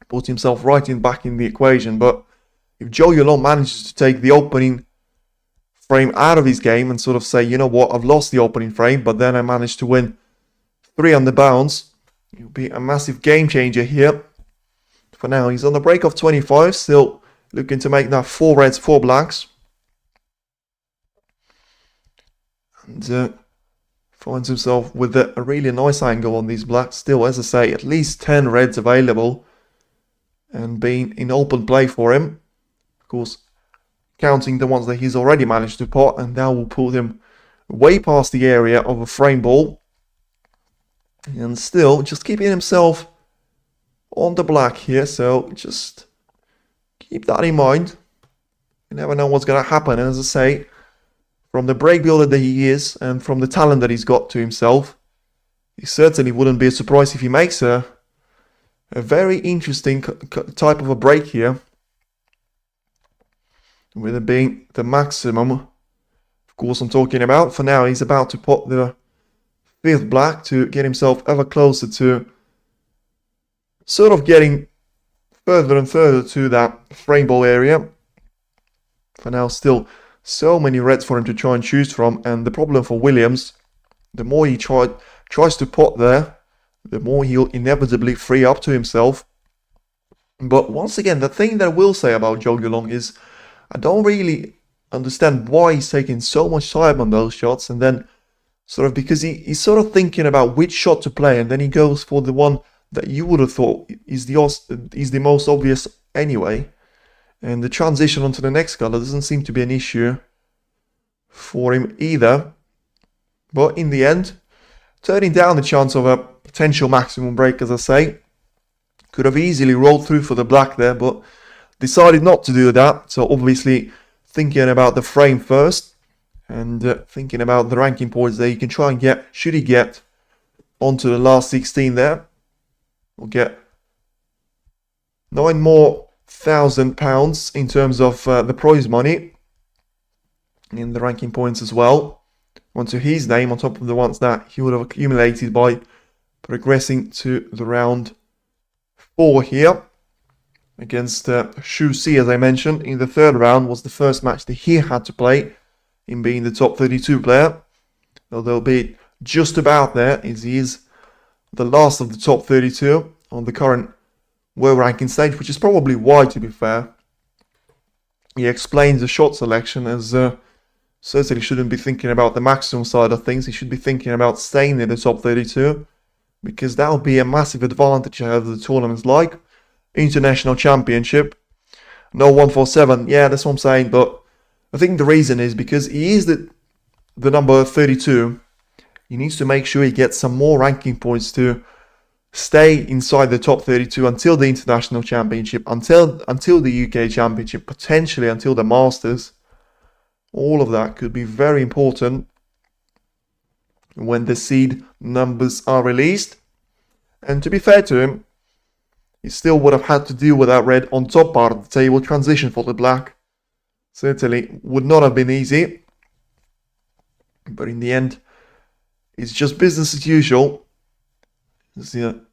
puts himself back in the equation. But if Zhou Yuelong manages to take the opening frame out of his game and sort of say, you know what, I've lost the opening frame, but then I managed to win 3 on the bounce, it'll be a massive game changer here. For now, he's on the break of 25, still looking to make that 4 reds, 4 blacks. And finds himself with a really nice angle on these blacks. Still, as I say, at least 10 reds available and being in open play for him. Of course, counting the ones that he's already managed to pot, and that will put him way past the area of a frame ball. And still just keeping himself on the black here, so just keep that in mind. You never know what's going to happen, and as I say, from the break builder that he is and from the talent that he's got to himself, it certainly wouldn't be a surprise if he makes a very interesting type of a break here, with it being the maximum, of course, I'm talking about. For now, he's about to pot the 5th black to get himself ever closer to sort of getting further and further to that frame ball area. For now, still so many reds for him to try and choose from, and the problem for Williams, the more he tries to pot there, the more he'll inevitably free up to himself. But once again, the thing that I will say about Zhou Yuelong is I don't really understand why he's taking so much time on those shots, and then sort of because he's sort of thinking about which shot to play, and then he goes for the one that you would have thought is the most obvious anyway. And the transition onto the next color doesn't seem to be an issue for him either. But in the end, turning down the chance of a potential maximum break, as I say. Could have easily rolled through for the black there, but decided not to do that. So obviously thinking about the frame first, and thinking about the ranking points that you can try and get, should he get onto the last 16 there. We'll get £9,000 more in terms of the prize money in the ranking points as well, onto his name on top of the ones that he would have accumulated by progressing to the round 4 here against Zhou, as I mentioned. In the 3rd round was the first match that he had to play in being the top 32 player, although be just about there, as he is the last of the top 32 on the current world ranking stage, which is probably why, to be fair, he explains the shot selection as certainly shouldn't be thinking about the maximum side of things. He should be thinking about staying in the top 32, because that would be a massive advantage ahead of the tournaments like International Championship. No 147, yeah, that's what I'm saying, but I think the reason is because he is the number 32. He needs to make sure he gets some more ranking points to stay inside the top 32 until the International Championship, until the UK Championship, potentially until the Masters. All of that could be very important when the seed numbers are released. And to be fair to him, he still would have had to deal with that red on top part of the table. Transition for the black certainly would not have been easy. But in the end, it's just business as usual.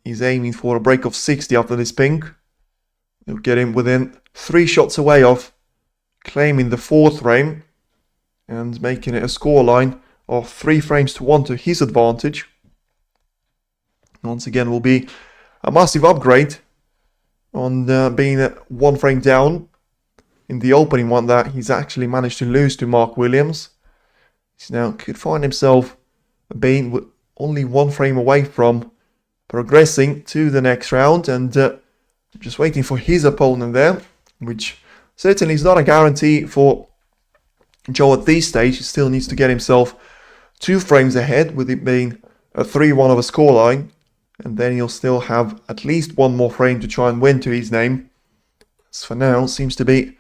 He's aiming for a break of 60 after this pink. It'll get him within 3 shots away of claiming the 4th frame and making it a scoreline of 3 frames to 1 to his advantage. Once again, will be a massive upgrade on being 1 frame down in the opening one that he's actually managed to lose to Mark Williams. He now could find himself being only 1 frame away from progressing to the next round, and just waiting for his opponent there, which certainly is not a guarantee for Zhou at this stage. He still needs to get himself 2 frames ahead, with it being a 3-1 of a scoreline, and then he'll still have at least 1 more frame to try and win to his name. As for now, seems to be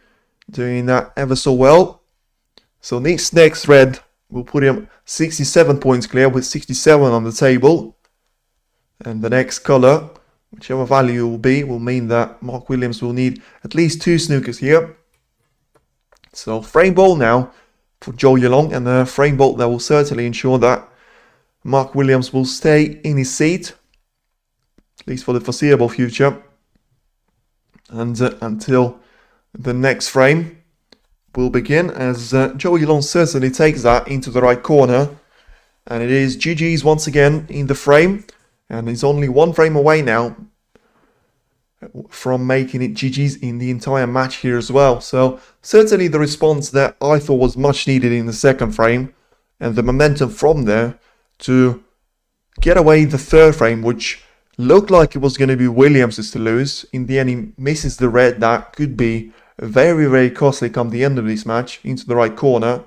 doing that ever so well. So this next red will put him 67 points clear, with 67 on the table. And the next colour, whichever value will mean that Mark Williams will need at least 2 snookers here. So frame ball now for Zhou Yuelong, and a frame ball that will certainly ensure that Mark Williams will stay in his seat, at least for the foreseeable future, and until the next frame will begin, as Zhou Yuelong certainly takes that into the right corner, and it is GG's once again in the frame. And he's only 1 frame away now from making it GG's in the entire match here as well. So certainly the response that I thought was much needed in the 2nd frame, and the momentum from there to get away the 3rd frame, which looked like it was going to be Williams' to lose. In the end, he misses the red that could be very, very costly come the end of this match, into the right corner.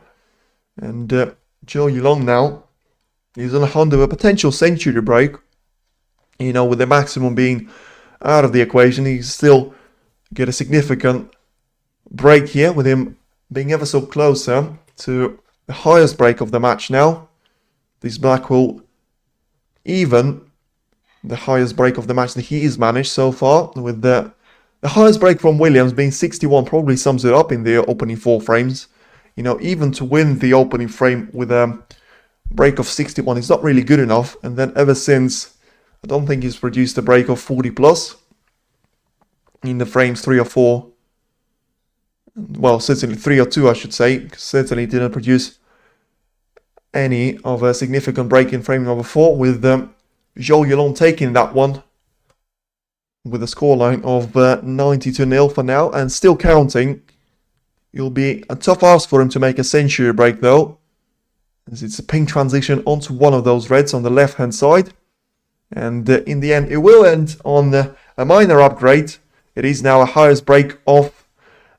And Zhou Yuelong now is on the hunt of a potential century break. You know, with the maximum being out of the equation, he's still get a significant break here, with him being ever so closer to the highest break of the match now. This black will even the highest break of the match that he's managed so far, with the highest break from Williams being 61. Probably sums it up in the opening 4 frames. You know, even to win the opening frame with a break of 61 is not really good enough. And then ever since, I don't think he's produced a break of 40 plus in the frames 3 or 4. Well, certainly 3 or 2, I should say. Certainly didn't produce any of a significant break in frame number 4, with Zhou Yuelong taking that one with a scoreline of 90-0 for now, and still counting. It'll be a tough ask for him to make a century break though, as it's a pink transition onto one of those reds on the left hand side. And in the end, it will end on a minor upgrade. It is now a highest break of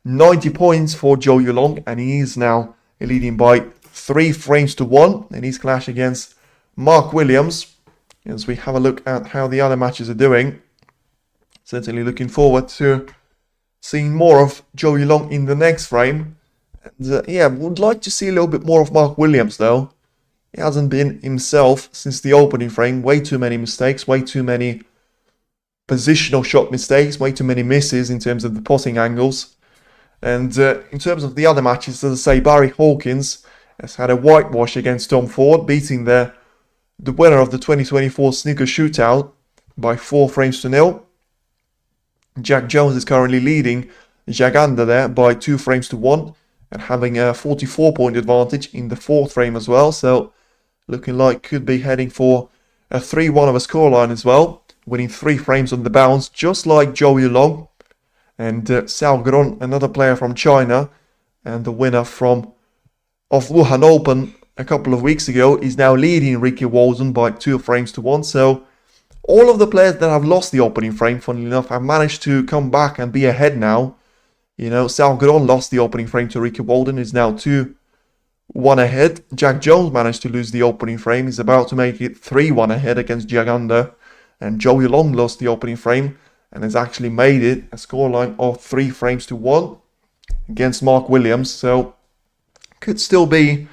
90 points for Zhou Yuelong, and he is now leading by 3 frames to 1 in his clash against Mark Williams. As we have a look at how the other matches are doing, certainly looking forward to seeing more of Zhou Yuelong in the next frame. And yeah, would like to see a little bit more of Mark Williams though. He hasn't been himself since the opening frame. Way too many mistakes, way too many positional shot mistakes, way too many misses in terms of the potting angles. And in terms of the other matches, as I say, Barry Hawkins has had a whitewash against Tom Ford, beating the winner of the 2024 Snooker Shootout by 4 frames to 0. Jack Jones is currently leading Jaganda there by 2 frames to 1 and having a 44-point advantage in the 4th frame as well. So looking like could be heading for a 3-1 of a scoreline as well, winning 3 frames on the bounce, just like Zhou Yuelong. And Xiao Gron, another player from China and the winner of Wuhan Open a couple of weeks ago, is now leading Ricky Walden by 2 frames to 1. So all of the players that have lost the opening frame, funnily enough, have managed to come back and be ahead now. You know, Xiao Gron lost the opening frame to Ricky Walden, is now 2-1 ahead. Jack Jones managed to lose the opening frame, is about to make it 3-1 ahead against Jaganda. And Zhou Yuelong lost the opening frame and has actually made it a scoreline of 3 frames to 1 against Mark Williams. So could still be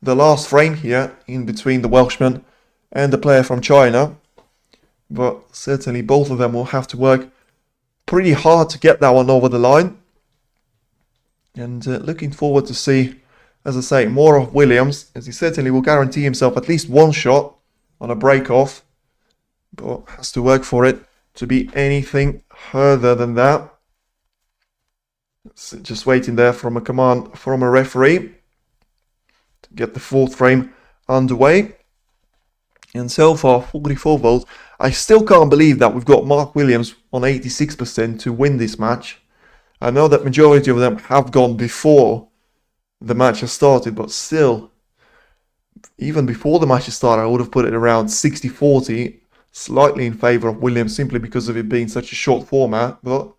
the last frame here in between the Welshman and the player from China. But certainly both of them will have to work pretty hard to get that one over the line. And looking forward to see, as I say, more of Williams, as he certainly will guarantee himself at least 1 shot on a break-off. But has to work for it to be anything further than that. So just waiting there from a command from a referee to get the 4th frame underway. And so far, 44 votes. I still can't believe that we've got Mark Williams on 86% to win this match. I know that majority of them have gone before the match has started, but still, even before the match has started, I would have put it around 60-40, slightly in favour of Williams, simply because of it being such a short format, but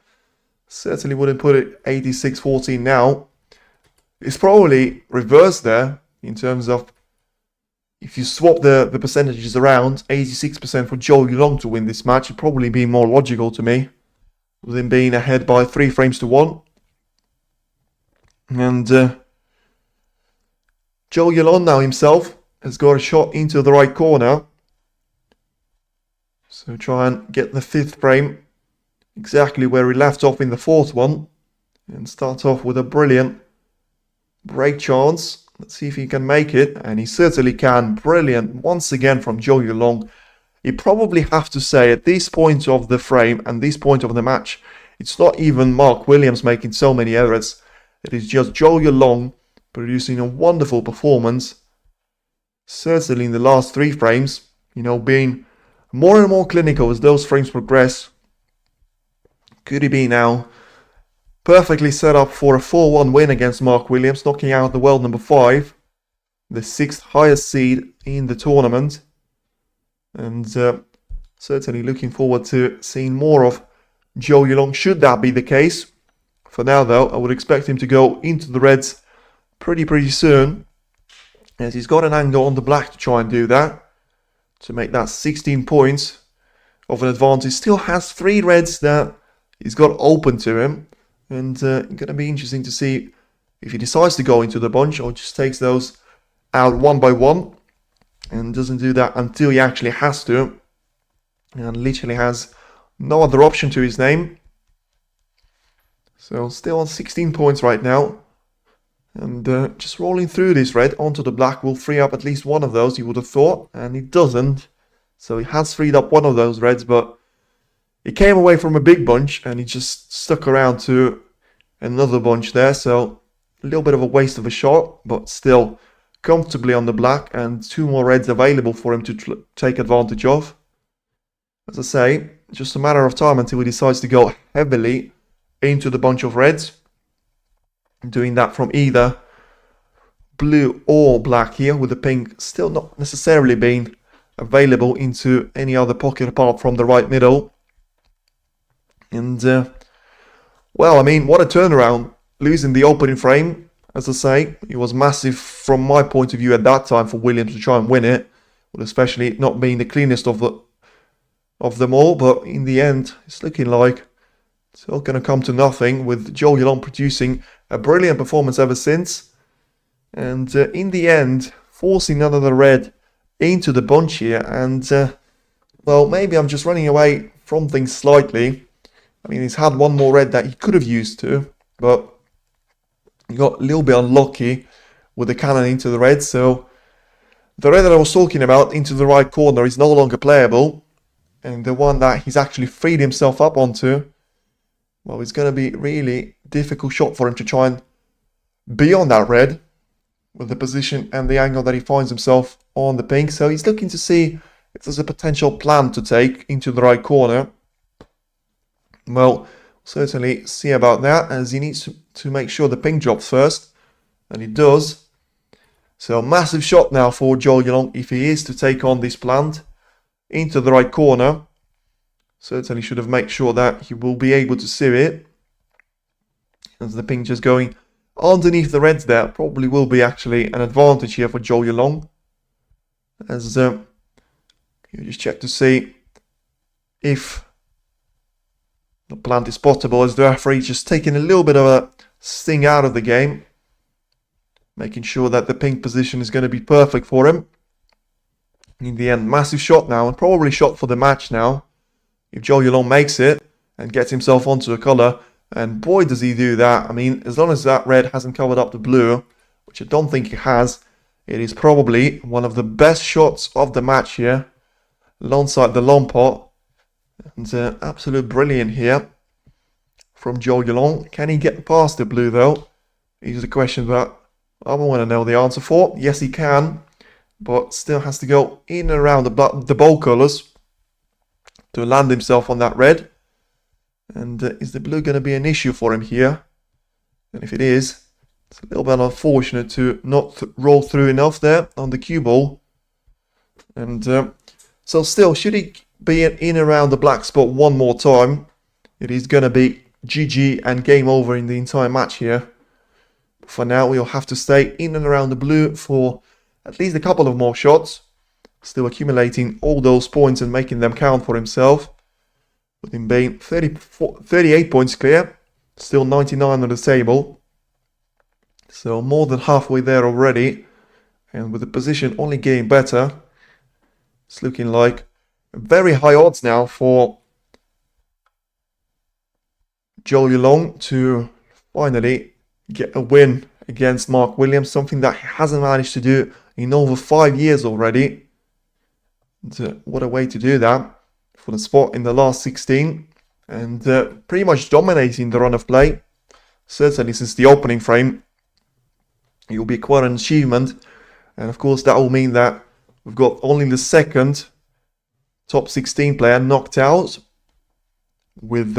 certainly wouldn't put it 86-14 now. It's probably reversed there in terms of, if you swap the percentages around, 86% for Zhou Yuelong to win this match would probably be more logical to me, with him being ahead by 3 frames to 1. And Zhou Yuelong now himself has got a shot into the right corner. So try and get the 5th frame exactly where he left off in the 4th one. And start off with a brilliant break chance. Let's see if he can make it, and he certainly can. Brilliant once again from Zhou Yuelong. You probably have to say at this point of the frame and this point of the match, it's not even Mark Williams making so many errors. It is just Zhou Yuelong producing a wonderful performance. Certainly in the last 3 frames, you know, being more and more clinical as those frames progress. Could he be now perfectly set up for a 4-1 win against Mark Williams, knocking out the world number 5, the 6th highest seed in the tournament. And certainly looking forward to seeing more of Zhou Yuelong, should that be the case. For now though, I would expect him to go into the reds pretty soon, as he's got an angle on the black to try and do that, to make that 16 points of an advantage. Still has 3 reds that he's got open to him. And going to be interesting to see if he decides to go into the bunch or just takes those out one by one. And doesn't do that until he actually has to. And literally has no other option to his name. So still on 16 points right now. And just rolling through this red onto the black will free up at least one of those, you would have thought. And it doesn't. So he has freed up one of those reds, but he came away from a big bunch and he just stuck around to another bunch there. So a little bit of a waste of a shot, but still comfortably on the black and 2 more reds available for him to take advantage of. As I say, just a matter of time until he decides to go heavily into the bunch of reds. Doing that from either blue or black here, with the pink still not necessarily being available into any other pocket apart from the right middle. And, well, I mean, what a turnaround. Losing the opening frame, as I say, it was massive from my point of view at that time for Williams to try and win it. But especially not being the cleanest of them all. But in the end, it's looking like it's all going to come to nothing, with Zhou Yuelong producing a brilliant performance ever since. And in the end, forcing another red into the bunch here. And, well, maybe I'm just running away from things slightly. I mean, he's had one more red that he could have used to, but he got a little bit unlucky with the cannon into the red. So the red that I was talking about into the right corner is no longer playable. And the one that he's actually freed himself up onto, well, it's going to be really difficult shot for him to try and be on that red with the position and the angle that he finds himself on the pink. So he's looking to see if there's a potential plan to take into the right corner. Well, certainly see about that, as he needs to make sure the pink drops first. And he does. So massive shot now for Zhou Yuelong if he is to take on this plant into the right corner. Certainly should have made sure that he will be able to see it. As the pink just going underneath the reds there, probably will be actually an advantage here for Zhou Yuelong. As you just check to see if the plant is spottable, as the referee just taking a little bit of a sting out of the game. Making sure that the pink position is going to be perfect for him. In the end, massive shot now, and probably shot for the match now. If Zhou Yuelong makes it and gets himself onto a colour, and boy does he do that. I mean, as long as that red hasn't covered up the blue, which I don't think it has, it is probably one of the best shots of the match here, alongside the long pot. And absolute brilliant here from Zhou Yuelong. Can he get past the blue though? Is the question that I want to know the answer for. Yes, he can, but still has to go in and around the bowl colours to land himself on that red. And is the blue going to be an issue for him here? And if it is, it's a little bit unfortunate to not roll through enough there on the cue ball. And so still, should he be in around the black spot one more time, it is going to be GG and game over in the entire match here. For now, we'll have to stay in and around the blue for at least a couple of more shots. Still accumulating all those points and making them count for himself. With him being 38 points clear. Still 99 on the table. So more than halfway there already. And with the position only getting better, it's looking like very high odds now for Zhou Yuelong to finally get a win against Mark Williams. Something that he hasn't managed to do in over 5 years already. And, what a way to do that for the spot in the last 16. And pretty much dominating the run of play. Certainly since the opening frame. It will be quite an achievement. And of course that will mean that we've got only the second top 16 player knocked out, with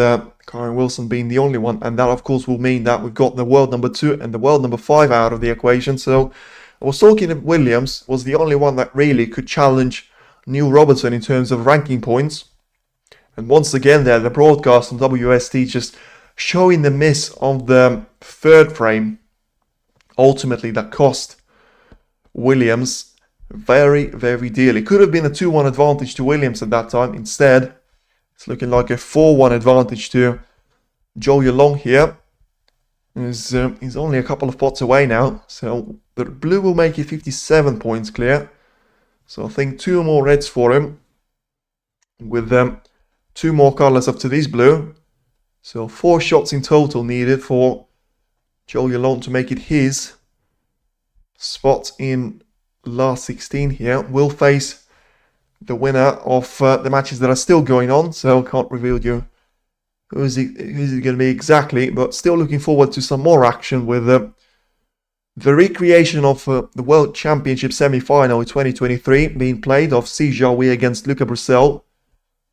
Karen Wilson being the only one. And that of course will mean that we've got the world number 2 and the world number 5 out of the equation. So I was talking that Williams was the only one that really could challenge Neil Robertson in terms of ranking points. And once again there, the broadcast on WST just showing the miss of the third frame. Ultimately that cost Williams very, very dearly. Could have been a 2-1 advantage to Williams at that time. Instead, It's looking like a 4-1 advantage to Zhou Yuelong here. He's only a couple of pots away now, so the blue will make it 57 points clear. So I think 2 more reds for him, with 2 more colours up to this blue. So 4 shots in total needed for Zhou Yuelong to make it his spot in last 16 here. We'll face the winner of the matches that are still going on, so can't reveal you who's it going to be exactly, but still looking forward to some more action with the recreation of the World Championship semi-final in 2023 being played of Zhou against Luca Broussel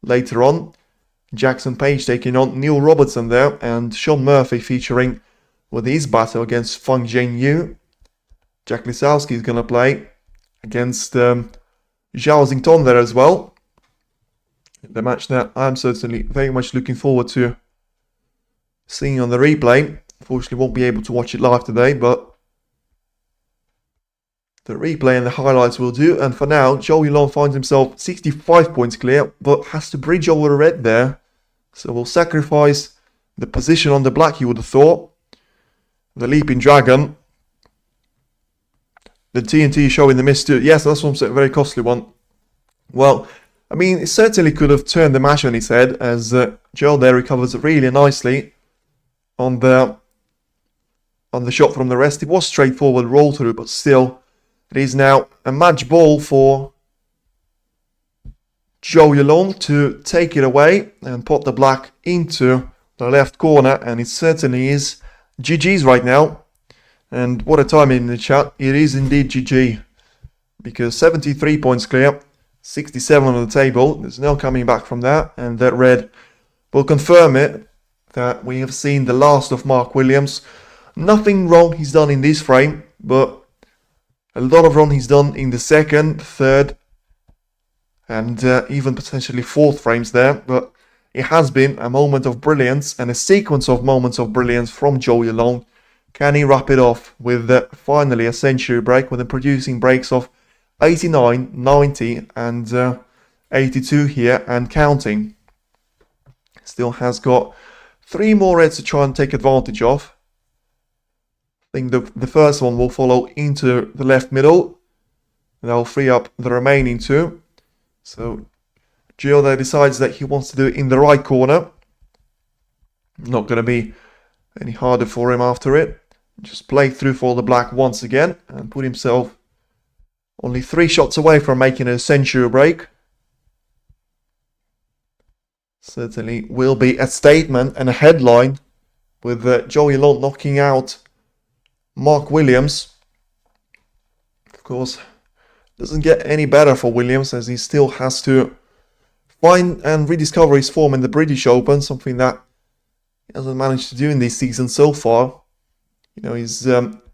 later on. Jackson Page taking on Neil Robertson there, and Sean Murphy featuring with his battle against Feng Zhengyu. Jack Lisowski is going to play against Zhao Xington there as well. The match that I'm certainly very much looking forward to seeing on the replay. Unfortunately, won't be able to watch it live today, but the replay and the highlights will do. And for now, Zhou Yuelong finds himself 65 points clear, but has to bridge over the red there. So we'll sacrifice the position on the black, you would have thought. The Leaping Dragon. The TNT showing the mist too. Yes, that's what I'm saying, a very costly one. Well, I mean, it certainly could have turned the match on its head, as Zhou there recovers really nicely on the shot from the rest. It was straightforward roll through, but still, it is now a match ball for Zhou Yuelong to take it away and put the black into the left corner, and it certainly is GG's right now. And what a time in the chat. It is indeed GG, because 73 points clear, 67 on the table. There's no coming back from that, and that red will confirm it, that we have seen the last of Mark Williams. Nothing wrong he's done in this frame, but a lot of wrong he's done in the second, third, and even potentially fourth frames there. But it has been a moment of brilliance and a sequence of moments of brilliance from Zhou Yuelong. Can he wrap it off with finally a century break, with him producing breaks of 89, 90 and 82 here and counting. Still has got 3 more reds to try and take advantage of. I think the first one will follow into the left middle. That'll free up the remaining 2. So Gio there decides that he wants to do it in the right corner. Not going to be any harder for him after it. Just play through for the black once again and put himself only 3 shots away from making a century break. Certainly will be a statement and a headline, with Zhou Yuelong knocking out Mark Williams. Of course, doesn't get any better for Williams, as he still has to find and rediscover his form in the British Open, something that he hasn't managed to do in this season so far. You know, his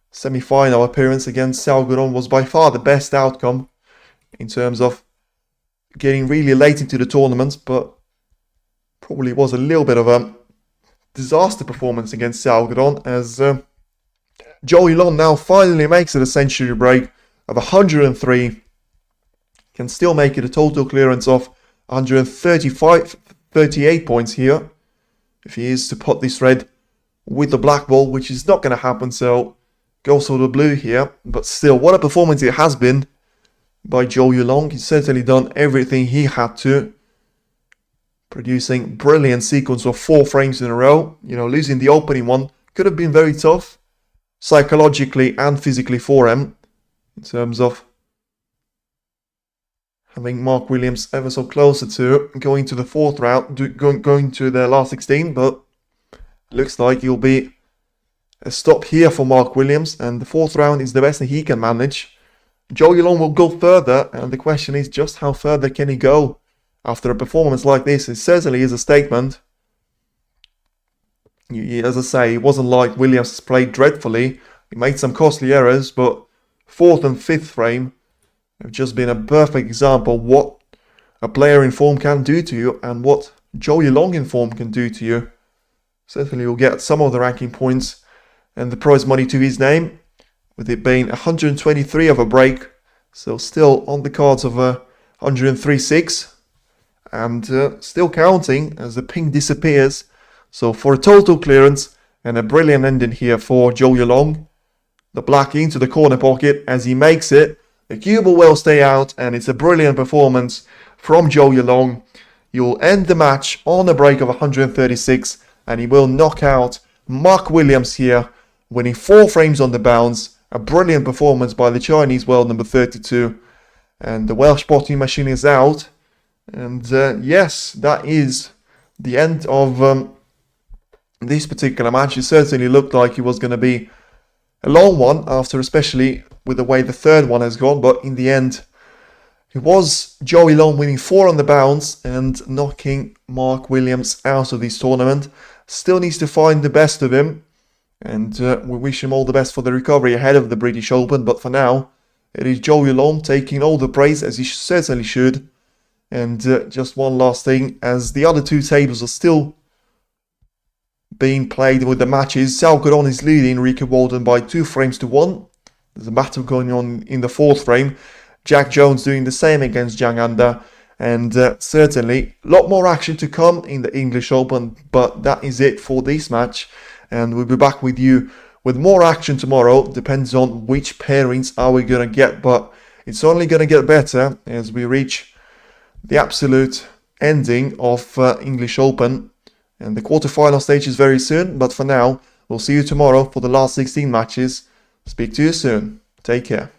semi-final appearance against Xiao Guodong was by far the best outcome in terms of getting really late into the tournament, but probably was a little bit of a disaster performance against Xiao Guodong, as Zhou Yuelong now finally makes it a century break of 103. Can still make it a total clearance of 38 points here, if he is to put this red with the black ball, which is not going to happen, so goes for the blue here. But still, what a performance it has been by Zhou Yuelong. He's certainly done everything he had to, producing brilliant sequence of 4 frames in a row. You know, losing the opening one could have been very tough, psychologically and physically for him, in terms of having Mark Williams ever so closer to going to the 4th round, going to the last 16, but looks like it'll be a stop here for Mark Williams, and the 4th round is the best that he can manage. Zhou Yuelong will go further, and the question is just how further can he go after a performance like this. It certainly is a statement. As I say, it wasn't like Williams played dreadfully. He made some costly errors, but 4th and 5th frame have just been a perfect example of what a player in form can do to you, and what Zhou Yuelong in form can do to you. Certainly will get some of the ranking points and the prize money to his name, with it being 123 of a break, so still on the cards of 103.6. and still counting as the pink disappears. So for a total clearance and a brilliant ending here for Zhou Yuelong. The black into the corner pocket as he makes it. The cue will well stay out, and it's a brilliant performance from Zhou Yuelong. You'll end the match on a break of 136, and he will knock out Mark Williams here, winning 4 frames on the bounce. A brilliant performance by the Chinese world number 32. And the Welsh potting machine is out. And yes, that is the end of this particular match. It certainly looked like it was going to be a long one, after especially with the way the third one has gone, but in the end it was Zhou Yuelong winning 4 on the bounce and knocking Mark Williams out of this tournament. Still needs to find the best of him, and we wish him all the best for the recovery ahead of the British Open, but for now it is Zhou Yuelong taking all the praise, as he certainly should. And just one last thing, as the other 2 tables are still being played with the matches, Zhao Guodong is leading Ricky Walden by 2 frames to 1. There's a battle going on in the 4th frame. Jack Jones doing the same against Zhang Anda. And certainly a lot more action to come in the English Open. But that is it for this match. And we'll be back with you with more action tomorrow. Depends on which pairings are we going to get. But it's only going to get better as we reach the absolute ending of English Open. And the quarterfinal stage is very soon, but for now, we'll see you tomorrow for the last 16 matches. Speak to you soon. Take care.